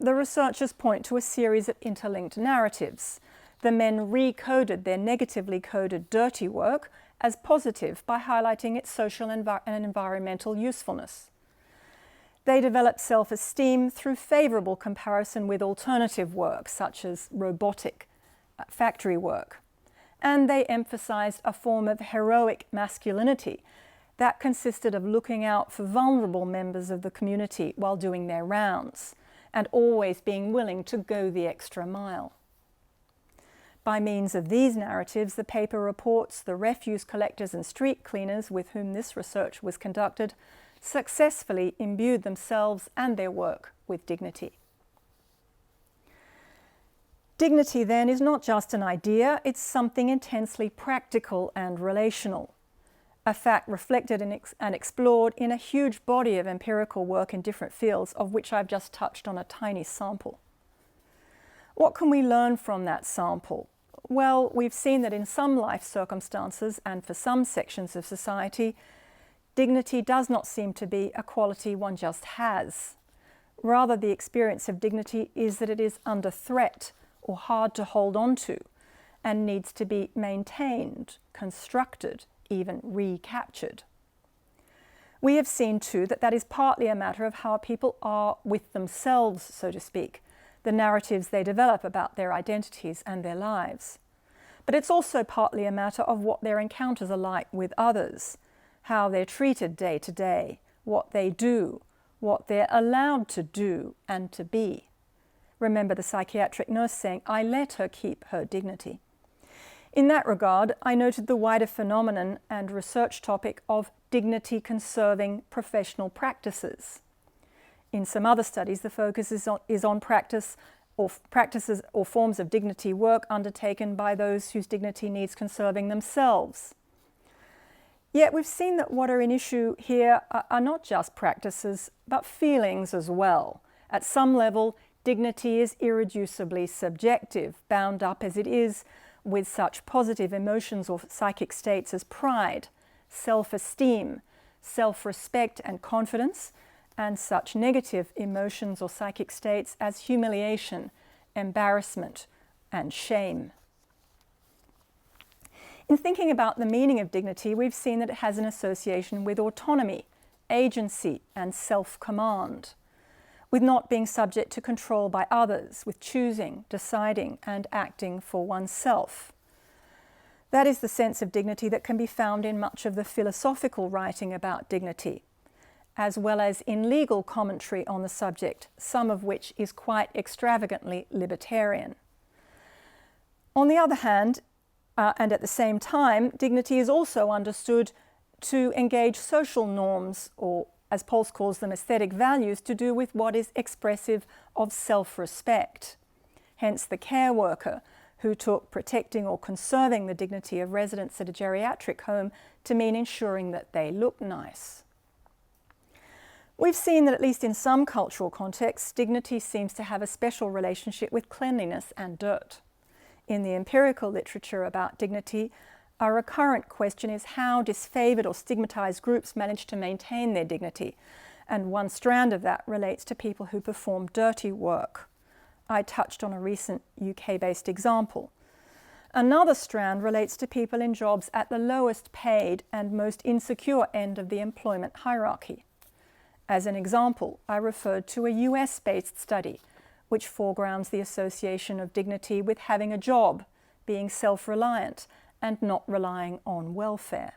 The researchers point to a series of interlinked narratives. The men recoded their negatively coded dirty work as positive by highlighting its social and environmental usefulness. They developed self-esteem through favourable comparison with alternative work, such as robotic factory work. And they emphasized a form of heroic masculinity that consisted of looking out for vulnerable members of the community while doing their rounds, and always being willing to go the extra mile. By means of these narratives, the paper reports the refuse collectors and street cleaners with whom this research was conducted successfully imbued themselves and their work with dignity. Dignity, then, is not just an idea, it's something intensely practical and relational, a fact reflected and explored in a huge body of empirical work in different fields, of which I've just touched on a tiny sample. What can we learn from that sample? Well, we've seen that in some life circumstances and for some sections of society, dignity does not seem to be a quality one just has. Rather, the experience of dignity is that it is under threat or hard to hold on to, and needs to be maintained, constructed, even recaptured. We have seen too that that is partly a matter of how people are with themselves, so to speak, the narratives they develop about their identities and their lives. But it's also partly a matter of what their encounters are like with others, how they're treated day to day, what they do, what they're allowed to do and to be. Remember the psychiatric nurse saying, "I let her keep her dignity." In that regard, I noted the wider phenomenon and research topic of dignity-conserving professional practices. In some other studies, the focus is on practices or forms of dignity work undertaken by those whose dignity needs conserving themselves. Yet we've seen that what are in issue here are not just practices, but feelings as well. At some level, dignity is irreducibly subjective, bound up as it is with such positive emotions or psychic states as pride, self-esteem, self-respect and confidence, and such negative emotions or psychic states as humiliation, embarrassment, and shame. In thinking about the meaning of dignity, we've seen that it has an association with autonomy, agency, and self-command, with not being subject to control by others, with choosing, deciding, and acting for oneself. That is the sense of dignity that can be found in much of the philosophical writing about dignity, as well as in legal commentary on the subject, some of which is quite extravagantly libertarian. On the other hand, and at the same time, dignity is also understood to engage social norms, or as Pulse calls them, aesthetic values, to do with what is expressive of self-respect. Hence the care worker who took protecting or conserving the dignity of residents at a geriatric home to mean ensuring that they look nice. We've seen that at least in some cultural contexts, dignity seems to have a special relationship with cleanliness and dirt. In the empirical literature about dignity, a recurrent question is how disfavoured or stigmatised groups manage to maintain their dignity, and one strand of that relates to people who perform dirty work. I touched on a recent UK-based example. Another strand relates to people in jobs at the lowest paid and most insecure end of the employment hierarchy. As an example, I referred to a US-based study which foregrounds the association of dignity with having a job, being self-reliant, and not relying on welfare.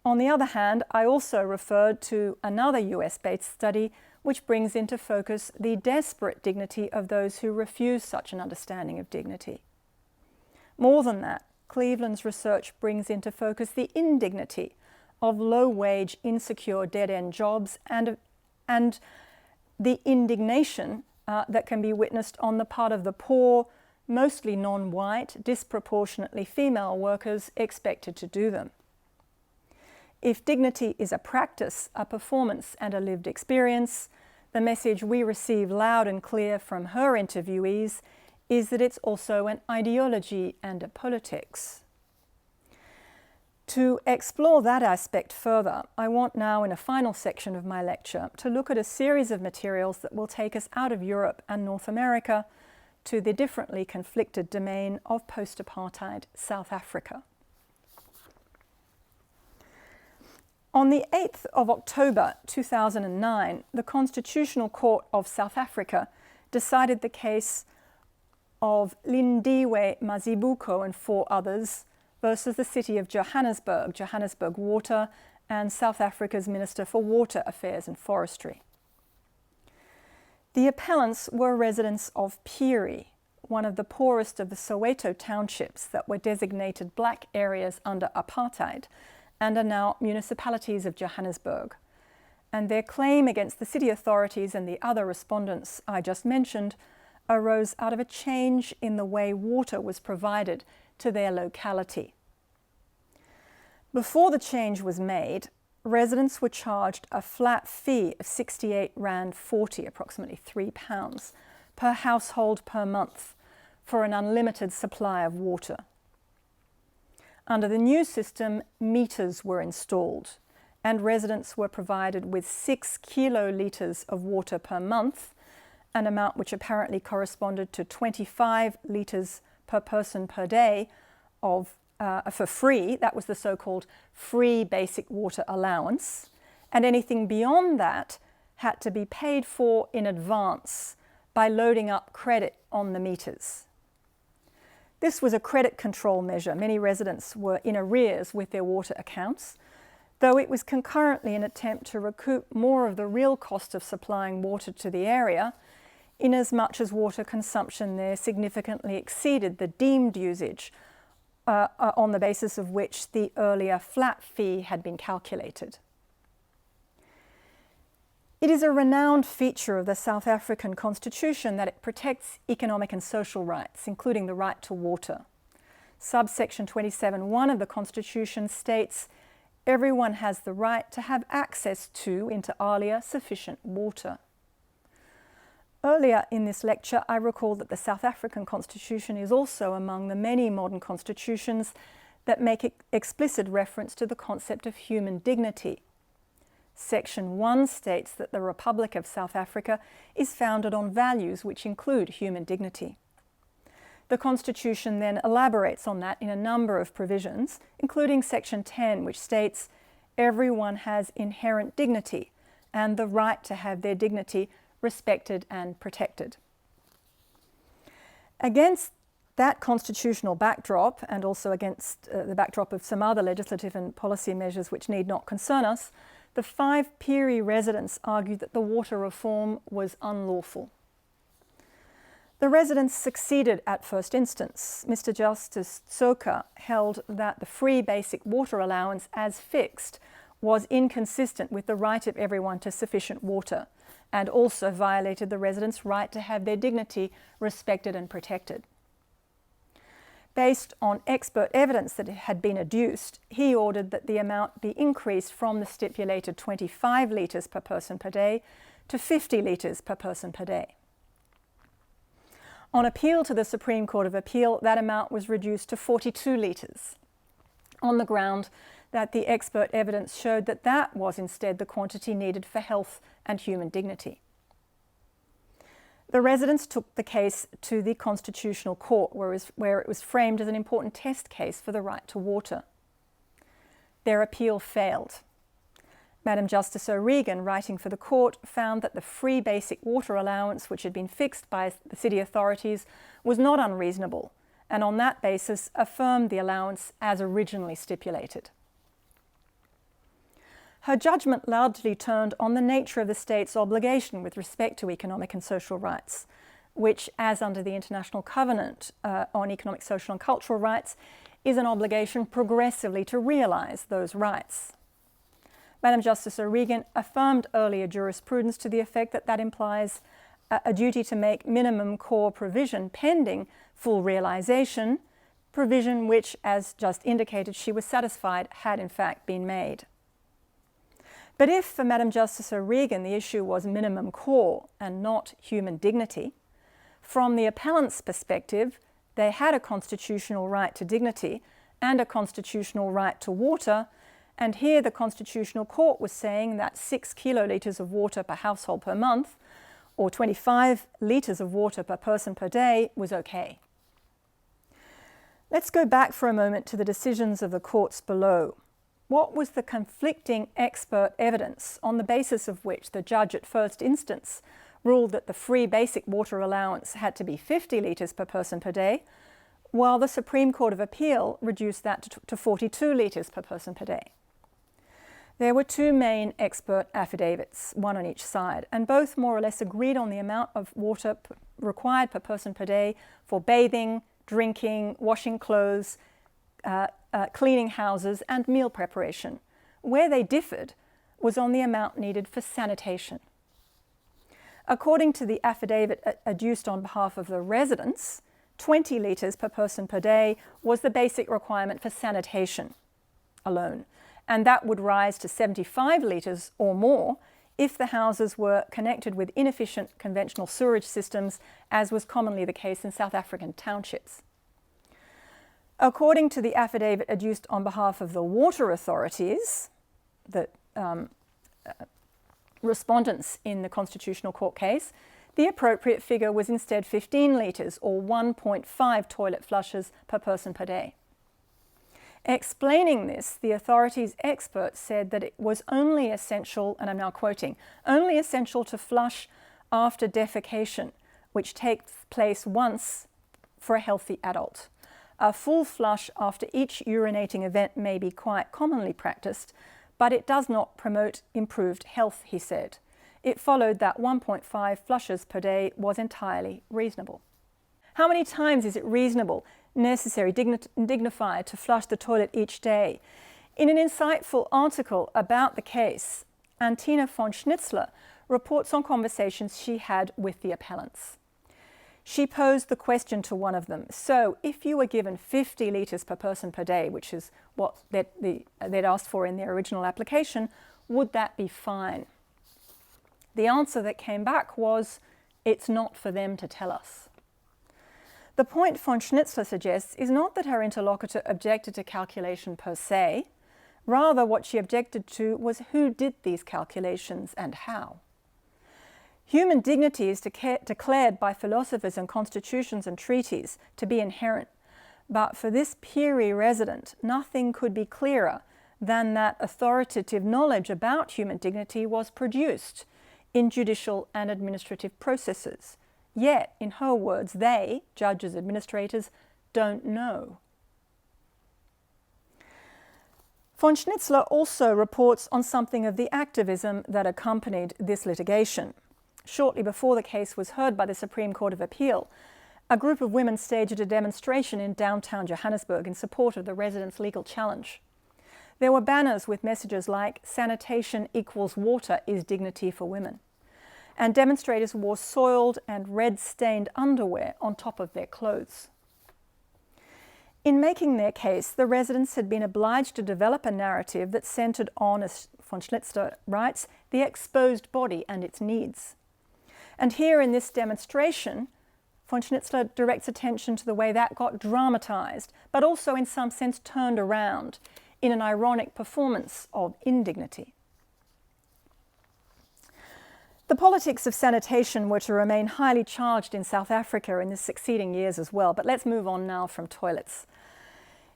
On the other hand, I also referred to another US-based study which brings into focus the desperate dignity of those who refuse such an understanding of dignity. More than that, Cleveland's research brings into focus the indignity of low-wage, insecure, dead-end jobs and the indignation that can be witnessed on the part of the poor, mostly non-white, disproportionately female workers expected to do them. If dignity is a practice, a performance, and a lived experience, the message we receive loud and clear from her interviewees is that it's also an ideology and a politics. To explore that aspect further, I want now, in a final section of my lecture, to look at a series of materials that will take us out of Europe and North America to the differently conflicted domain of post-apartheid South Africa. On the 8th of October 2009, the Constitutional Court of South Africa decided the case of Lindiwe Mazibuko and 4 others versus the city of Johannesburg, Johannesburg Water, and South Africa's Minister for Water Affairs and Forestry. The appellants were residents of Piri, one of the poorest of the Soweto townships that were designated black areas under apartheid and are now municipalities of Johannesburg. And their claim against the city authorities and the other respondents I just mentioned arose out of a change in the way water was provided to their locality. Before the change was made, residents were charged a flat fee of 68 Rand 40, approximately £3, per household per month for an unlimited supply of water. Under the new system, meters were installed and residents were provided with 6 kilolitres of water per month, an amount which apparently corresponded to 25 litres per person per day for free. That was the so-called free basic water allowance, and anything beyond that had to be paid for in advance by loading up credit on the meters. This was a credit control measure. Many residents were in arrears with their water accounts, though it was concurrently an attempt to recoup more of the real cost of supplying water to the area, inasmuch as water consumption there significantly exceeded the deemed usage on the basis of which the earlier flat fee had been calculated. It is a renowned feature of the South African Constitution that it protects economic and social rights, including the right to water. Subsection 27(1) of the Constitution states, "Everyone has the right to have access to, inter alia, sufficient water." Earlier in this lecture, I recalled that the South African Constitution is also among the many modern constitutions that make explicit reference to the concept of human dignity. Section 1 states that the Republic of South Africa is founded on values which include human dignity. The Constitution then elaborates on that in a number of provisions, including Section 10, which states, "Everyone has inherent dignity and the right to have their dignity respected and protected." Against that constitutional backdrop, and also against the backdrop of some other legislative and policy measures which need not concern us, the 5 Piri residents argued that the water reform was unlawful. The residents succeeded at first instance. Mr. Justice Tsoka held that the free basic water allowance as fixed was inconsistent with the right of everyone to sufficient water, and also violated the residents' right to have their dignity respected and protected. Based on expert evidence that had been adduced, he ordered that the amount be increased from the stipulated 25 litres per person per day to 50 litres per person per day. On appeal to the Supreme Court of Appeal, that amount was reduced to 42 litres, on the ground that the expert evidence showed that that was instead the quantity needed for health and human dignity. The residents took the case to the Constitutional Court, where it was framed as an important test case for the right to water. Their appeal failed. Madam Justice O'Regan, writing for the court, found that the free basic water allowance, which had been fixed by the city authorities, was not unreasonable, and on that basis affirmed the allowance as originally stipulated. Her judgment largely turned on the nature of the state's obligation with respect to economic and social rights, which, as under the International Covenant on Economic, Social and Cultural Rights, is an obligation progressively to realise those rights. Madam Justice O'Regan affirmed earlier jurisprudence to the effect that that implies a duty to make minimum core provision pending full realisation, provision which, as just indicated, she was satisfied had in fact been made. But if for Madam Justice O'Regan the issue was minimum core and not human dignity, from the appellant's perspective, they had a constitutional right to dignity and a constitutional right to water, and here the Constitutional Court was saying that 6 kilolitres of water per household per month, or 25 litres of water per person per day, was okay. Let's go back for a moment to the decisions of the courts below. What was the conflicting expert evidence on the basis of which the judge at first instance ruled that the free basic water allowance had to be 50 litres per person per day, while the Supreme Court of Appeal reduced that to 42 litres per person per day? There were two main expert affidavits, one on each side, and both more or less agreed on the amount of water required per person per day for bathing, drinking, washing clothes, cleaning houses, and meal preparation. Where they differed was on the amount needed for sanitation. According to the affidavit adduced on behalf of the residents, 20 litres per person per day was the basic requirement for sanitation alone, and that would rise to 75 litres or more if the houses were connected with inefficient conventional sewerage systems, as was commonly the case in South African townships. According to the affidavit adduced on behalf of the water authorities, the respondents in the Constitutional Court case, the appropriate figure was instead 15 litres or 1.5 toilet flushes per person per day. Explaining this, the authorities' experts said that it was only essential, and I'm now quoting, only essential to flush after defecation, which takes place once for a healthy adult. A full flush after each urinating event may be quite commonly practiced, but it does not promote improved health, he said. It followed that 1.5 flushes per day was entirely reasonable. How many times is it reasonable, necessary, dignified to flush the toilet each day? In an insightful article about the case, Antina von Schnitzler reports on conversations she had with the appellants. She posed the question to one of them, so if you were given 50 litres per person per day, which is what they'd asked for in their original application, would that be fine? The answer that came back was, it's not for them to tell us. The point von Schnitzler suggests is not that her interlocutor objected to calculation per se, rather what she objected to was who did these calculations and how. Human dignity is declared by philosophers and constitutions and treaties to be inherent, but for this Peary resident, nothing could be clearer than that authoritative knowledge about human dignity was produced in judicial and administrative processes. Yet, in her words, they, judges, administrators, don't know. Von Schnitzler also reports on something of the activism that accompanied this litigation. shortly before the case was heard by the Supreme Court of Appeal, a group of women staged a demonstration in downtown Johannesburg in support of the residents' legal challenge. There were banners with messages like "Sanitation equals water is dignity for women." And demonstrators wore soiled and red-stained underwear on top of their clothes. In making their case, the residents had been obliged to develop a narrative that centered on, as von Schnitzler writes, the exposed body and its needs. And here in this demonstration, von Schnitzler directs attention to the way that got dramatized, but also in some sense turned around in an ironic performance of indignity. The politics of sanitation were to remain highly charged in South Africa in the succeeding years as well, but let's move on now from toilets.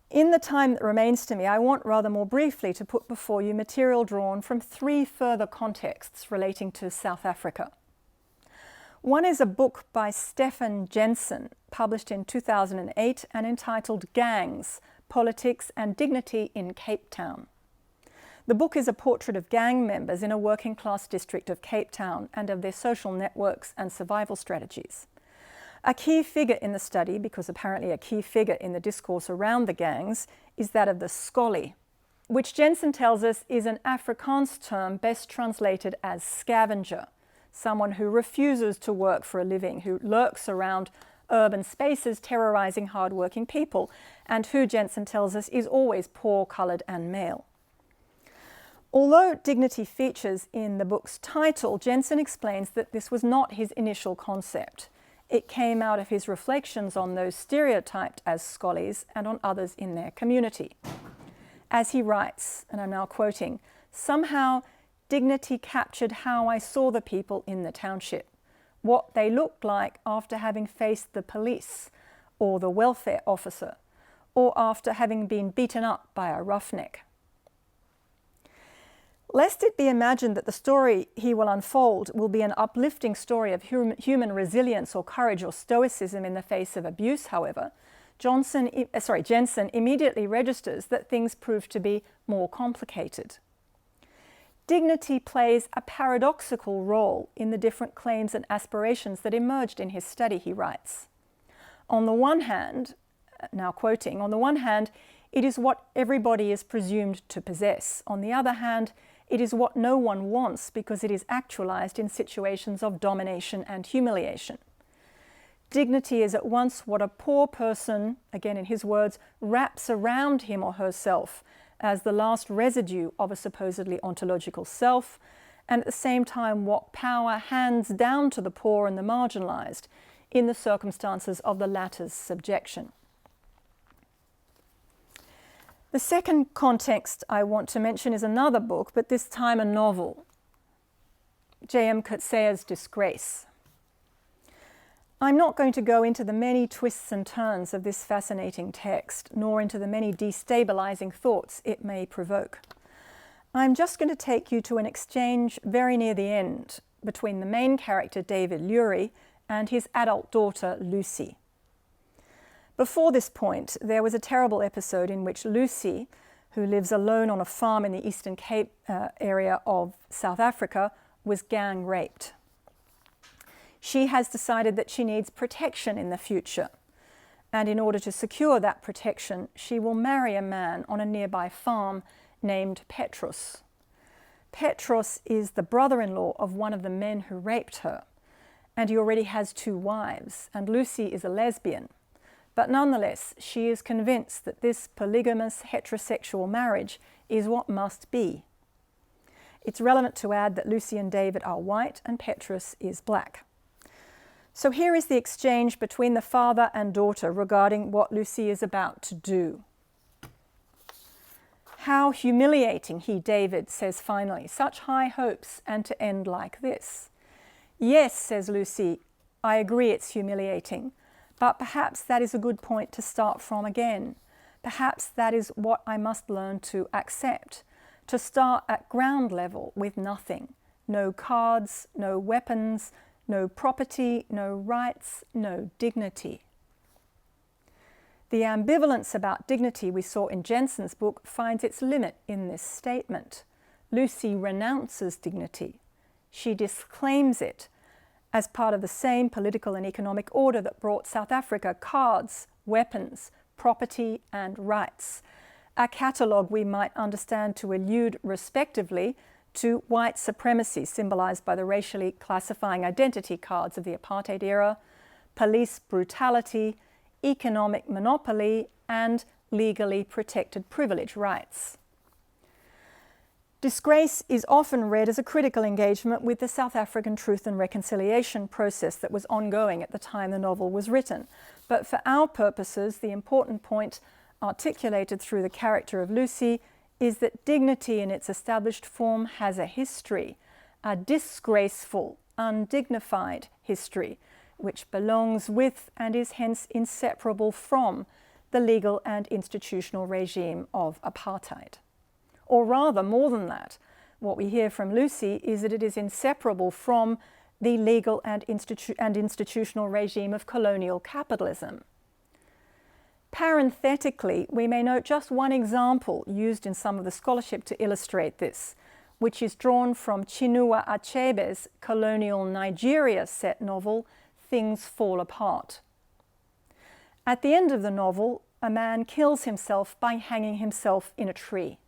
In the time that remains to me, I want rather more briefly to put before you material drawn from 3 further contexts relating to South Africa. One is a book by Stefan Jensen, published in 2008 and entitled Gangs, Politics and Dignity in Cape Town. The book is a portrait of gang members in a working-class district of Cape Town and of their social networks and survival strategies. A key figure in the study, because apparently a key figure in the discourse around the gangs, is that of the scollie, which Jensen tells us is an Afrikaans term best translated as scavenger, someone who refuses to work for a living, who lurks around urban spaces terrorizing hard-working people, and who, Jensen tells us, is always poor, coloured and male. Although dignity features in the book's title, Jensen explains that this was not his initial concept. It came out of his reflections on those stereotyped as scollies and on others in their community. As he writes, and I'm now quoting, "Somehow dignity captured how I saw the people in the township, what they looked like after having faced the police or the welfare officer, or after having been beaten up by a roughneck." Lest it be imagined that the story he will unfold will be an uplifting story of human resilience or courage or stoicism in the face of abuse, however, Jensen immediately registers that things prove to be more complicated. Dignity plays a paradoxical role in the different claims and aspirations that emerged in his study, he writes. On the one hand, now quoting, "On the one hand, it is what everybody is presumed to possess. On the other hand, it is what no one wants because it is actualized in situations of domination and humiliation. Dignity is at once what a poor person," again in his words, "wraps around him or herself as the last residue of a supposedly ontological self, and at the same time what power hands down to the poor and the marginalized in the circumstances of the latter's subjection." The second context I want to mention is another book, but this time a novel, J.M. Coetzee's Disgrace. I'm not going to go into the many twists and turns of this fascinating text, nor into the many destabilizing thoughts it may provoke. I'm just going to take you to an exchange very near the end between the main character, David Lurie, and his adult daughter, Lucy. Before this point, there was a terrible episode in which Lucy, who lives alone on a farm in the Eastern Cape area of South Africa, was gang raped. She has decided that she needs protection in the future, and in order to secure that protection, she will marry a man on a nearby farm named Petrus. Petrus is the brother-in-law of one of the men who raped her, and he already has 2 wives, and Lucy is a lesbian. But nonetheless, she is convinced that this polygamous heterosexual marriage is what must be. It's relevant to add that Lucy and David are white and Petrus is black. So here is the exchange between the father and daughter regarding what Lucy is about to do. "How humiliating," he, David, says finally, "such high hopes and to end like this." "Yes," says Lucy, "I agree it's humiliating. But perhaps that is a good point to start from again. Perhaps that is what I must learn to accept, to start at ground level with nothing. No cards, no weapons, no property, no rights, no dignity." The ambivalence about dignity we saw in Jensen's book finds its limit in this statement. Lucy renounces dignity. She disclaims it, as part of the same political and economic order that brought South Africa cards, weapons, property and rights, a catalogue we might understand to allude respectively to white supremacy symbolised by the racially classifying identity cards of the apartheid era, police brutality, economic monopoly and legally protected privilege rights. Disgrace is often read as a critical engagement with the South African truth and reconciliation process that was ongoing at the time the novel was written. But for our purposes, the important point articulated through the character of Lucy is that dignity in its established form has a history, a disgraceful, undignified history, which belongs with and is hence inseparable from the legal and institutional regime of apartheid. Or rather, more than that, what we hear from Lucy is that it is inseparable from the legal and institutional regime of colonial capitalism. Parenthetically, we may note just one example used in some of the scholarship to illustrate this, which is drawn from Chinua Achebe's colonial Nigeria set novel, Things Fall Apart. At the end of the novel, a man kills himself by hanging himself in a tree.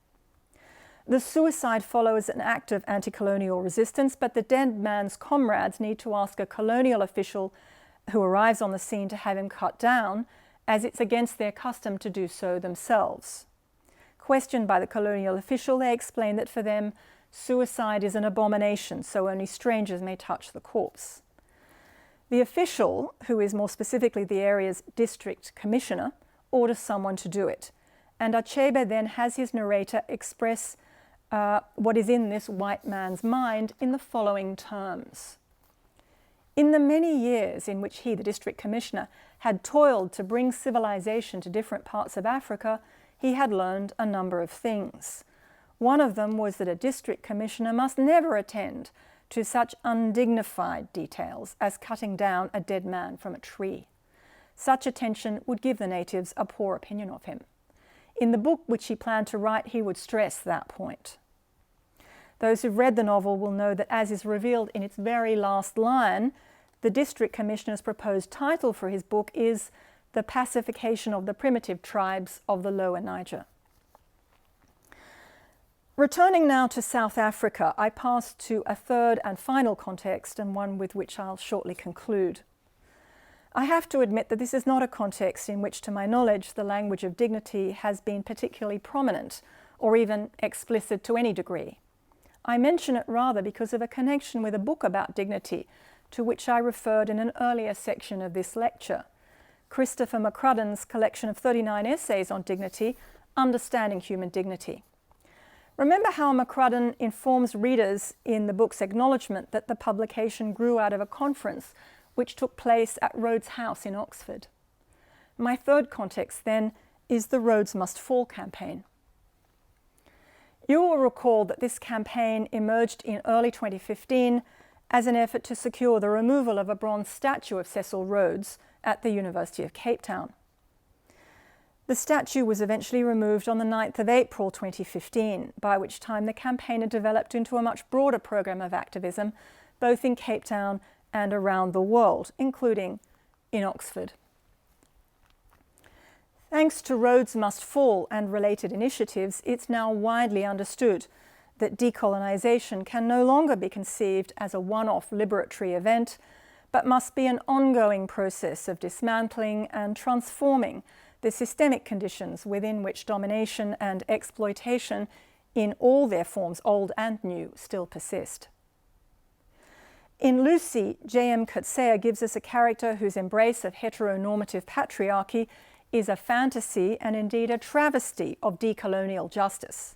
The suicide follows an act of anti-colonial resistance, but the dead man's comrades need to ask a colonial official who arrives on the scene to have him cut down, as it's against their custom to do so themselves. Questioned by the colonial official, they explain that for them, suicide is an abomination, so only strangers may touch the corpse. The official, who is more specifically the area's district commissioner, orders someone to do it, and Achebe then has his narrator express what is in this white man's mind in the following terms. In the many years in which he, the district commissioner, had toiled to bring civilization to different parts of Africa, he had learned a number of things. One of them was that a district commissioner must never attend to such undignified details as cutting down a dead man from a tree. Such attention would give the natives a poor opinion of him. In the book which he planned to write, he would stress that point. Those who've read the novel will know that, as is revealed in its very last line, the district commissioner's proposed title for his book is The Pacification of the Primitive Tribes of the Lower Niger. Returning now to South Africa, I pass to a third and final context, and one with which I'll shortly conclude. I have to admit that this is not a context in which, to my knowledge, the language of dignity has been particularly prominent or even explicit to any degree. I mention it rather because of a connection with a book about dignity to which I referred in an earlier section of this lecture, Christopher McCrudden's collection of 39 essays on dignity, Understanding Human Dignity. Remember how McCrudden informs readers in the book's acknowledgement that the publication grew out of a conference which took place at Rhodes House in Oxford. My third context, then, is the Rhodes Must Fall campaign. You will recall that this campaign emerged in early 2015 as an effort to secure the removal of a bronze statue of CeCIL Rhodes at the University of Cape Town. The statue was eventually removed on the 9th of April 2015, by which time the campaign had developed into a much broader program of activism, both in Cape Town and around the world, including in Oxford. Thanks to Rhodes Must Fall and related initiatives, it's now widely understood that decolonisation can no longer be conceived as a one-off liberatory event, but must be an ongoing process of dismantling and transforming the systemic conditions within which domination and exploitation in all their forms, old and new, still persist. In Lucy, J.M. Coetzee gives us a character whose embrace of heteronormative patriarchy is a fantasy and indeed a travesty of decolonial justice.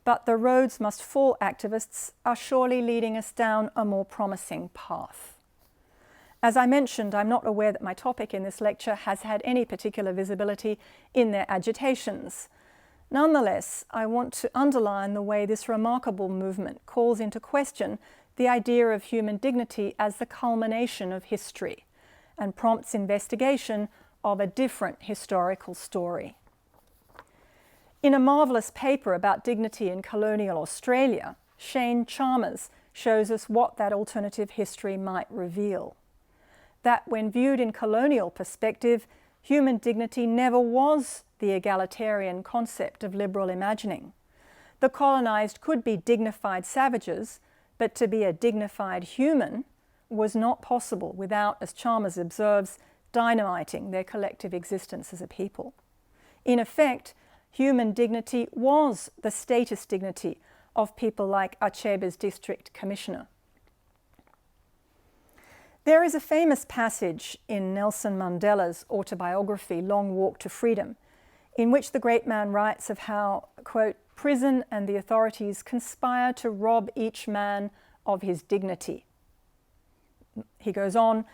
But the Rhodes Must Fall activists are surely leading us down a more promising path. As I mentioned, I'm not aware that my topic in this lecture has had any particular visibility in their agitations. Nonetheless, I want to underline the way this remarkable movement calls into question the idea of human dignity as the culmination of history and prompts investigation of a different historical story. In a marvellous paper about dignity in colonial Australia, Shane Chalmers shows us what that alternative history might reveal. That when viewed in colonial perspective, human dignity never was the egalitarian concept of liberal imagining. The colonized could be dignified savages, but to be a dignified human was not possible without, as Chalmers observes, dynamiting their collective existence as a people. In effect, human dignity was the status dignity of people like Achebe's district commissioner. There is a famous passage in Nelson Mandela's autobiography, Long Walk to Freedom, in which the great man writes of how, quote, prison and the authorities conspire to rob each man of his dignity. He goes on,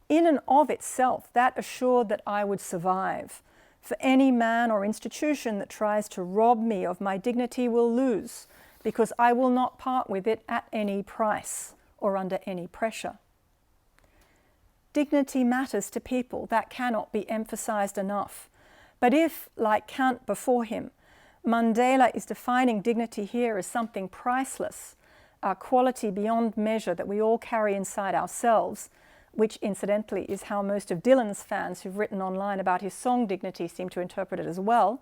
in and of itself, that assured that I would survive. For any man or institution that tries to rob me of my dignity will lose, because I will not part with it at any price or under any pressure. Dignity matters to people. That cannot be emphasized enough. But if, like Kant before him, Mandela is defining dignity here as something priceless, a quality beyond measure that we all carry inside ourselves, which incidentally is how most of Dylan's fans who've written online about his song Dignity seem to interpret it as well,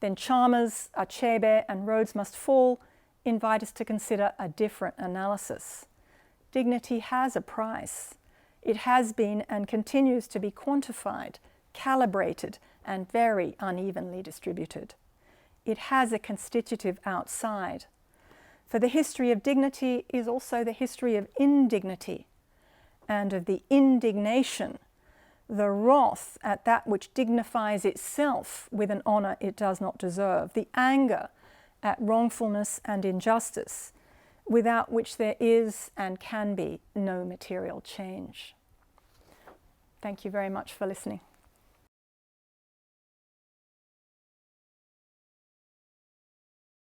then Chalmers, Achebe and Rhodes Must Fall invite us to consider a different analysis. Dignity has a price. It has been and continues to be quantified, calibrated, and very unevenly distributed. It has a constitutive outside. For the history of dignity is also the history of indignity, and of the indignation, the wrath at that which dignifies itself with an honour it does not deserve, the anger at wrongfulness and injustice, without which there is and can be no material change. Thank you very much for listening.